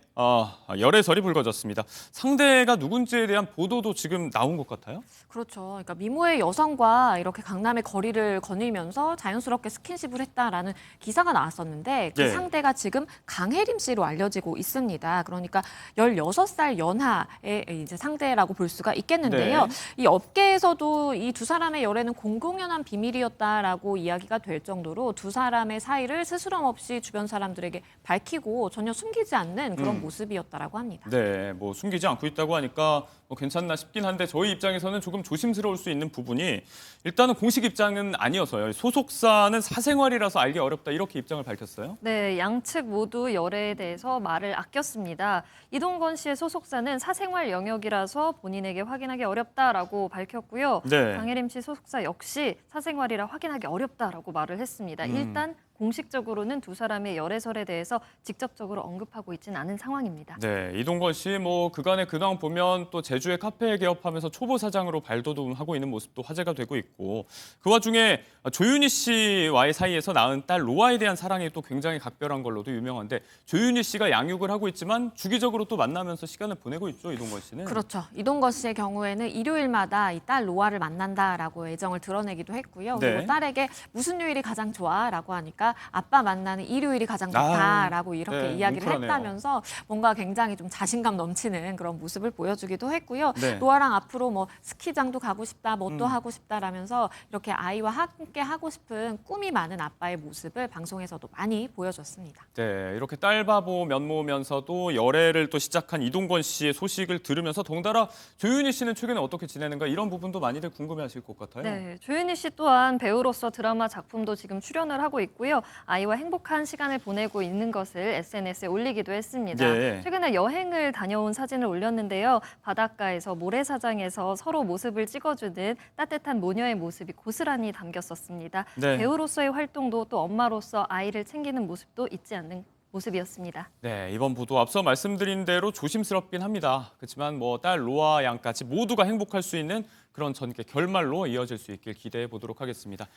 열애설이 불거졌습니다. 상대가 누군지에 대한 보도도 지금 나온 것 같아요?
그렇죠. 그러니까 미모의 여성과 이렇게 강남의 거리를 거닐면서 자연스럽게 스킨십을 했다라는 기사가 나왔었는데 그
예.
상대가 지금 강혜림 씨로 알려지고 있습니다. 그러니까 16살 연하의 이제 상대라고 볼 수가 있겠는데요.
네.
이 업계에서도 이 두 사람의 열애는 공공연한 비밀이었다라고 이야기가 될 정도로 두 사람의 사이를 스스럼 없이 주변 사람들에게 밝히고 전혀 숨기지 않는 그런 모습이었다라고 합니다.
네, 뭐 숨기지 않고 있다고 하니까 뭐 괜찮나 싶긴 한데 저희 입장에서는 조금 조심스러울 수 있는 부분이 일단은 공식 입장은 아니어서요. 소속사는 사생활이라서 알기 어렵다 이렇게 입장을 밝혔어요.
네, 양측 모두 열애에 대해서 말을 아꼈습니다. 이동건 씨의 소속사는 사생활 영역이라서 본인에게 확인하기 어렵다라고 밝혔고요.
네.
강혜림 씨 소속사 역시 사생활이라 확인하기 어렵다라고 말을 했습니다. 일단 공식적으로는 두 사람의 열애설에 대해서 직접적으로 언급하고 있지는 않은 상황입니다.
네, 이동건 씨 뭐 그간의 근황 보면 또 제주의 카페 개업하면서 초보 사장으로 발돋움하고 있는 모습도 화제가 되고 있고 그 와중에 조윤희 씨와의 사이에서 낳은 딸 로아에 대한 사랑이 또 굉장히 각별한 걸로도 유명한데 조윤희 씨가 양육을 하고 있지만 주기적으로 또 만나면서 시간을 보내고 있죠, 이동건 씨는.
그렇죠. 이동건 씨의 경우에는 일요일마다 이 딸 로아를 만난다라고 애정을 드러내기도 했고요.
네.
그리고 딸에게 무슨 요일이 가장 좋아라고 하니까 아빠 만나는 일요일이 가장 좋다라고 이렇게
네,
이야기를
뭉클하네요.
했다면서 뭔가 굉장히 좀 자신감 넘치는 그런 모습을 보여주기도 했고요.
네.
로아랑 앞으로 뭐 스키장도 가고 싶다, 뭐 또 하고 싶다라면서 이렇게 아이와 함께 하고 싶은 꿈이 많은 아빠의 모습을 방송에서도 많이 보여줬습니다.
네, 이렇게 딸바보 면모면서도 열애를 또 시작한 이동건 씨의 소식을 들으면서 덩달아 조윤희 씨는 최근에 어떻게 지내는가 이런 부분도 많이들 궁금해하실 것 같아요.
네, 조윤희 씨 또한 배우로서 드라마 작품도 지금 출연을 하고 있고요. 아이와 행복한 시간을 보내고 있는 것을 SNS에 올리기도 했습니다.
예.
최근에 여행을 다녀온 사진을 올렸는데요. 바닷가에서 모래사장에서 서로 모습을 찍어주는 따뜻한 모녀의 모습이 고스란히 담겼었습니다.
네.
배우로서의 활동도 또 엄마로서 아이를 챙기는 모습도 잊지 않는 모습이었습니다.
네, 이번 보도 앞서 말씀드린 대로 조심스럽긴 합니다. 그렇지만 뭐 딸 로아 양까지 모두가 행복할 수 있는 그런 전개 결말로 이어질 수 있길 기대해 보도록 하겠습니다.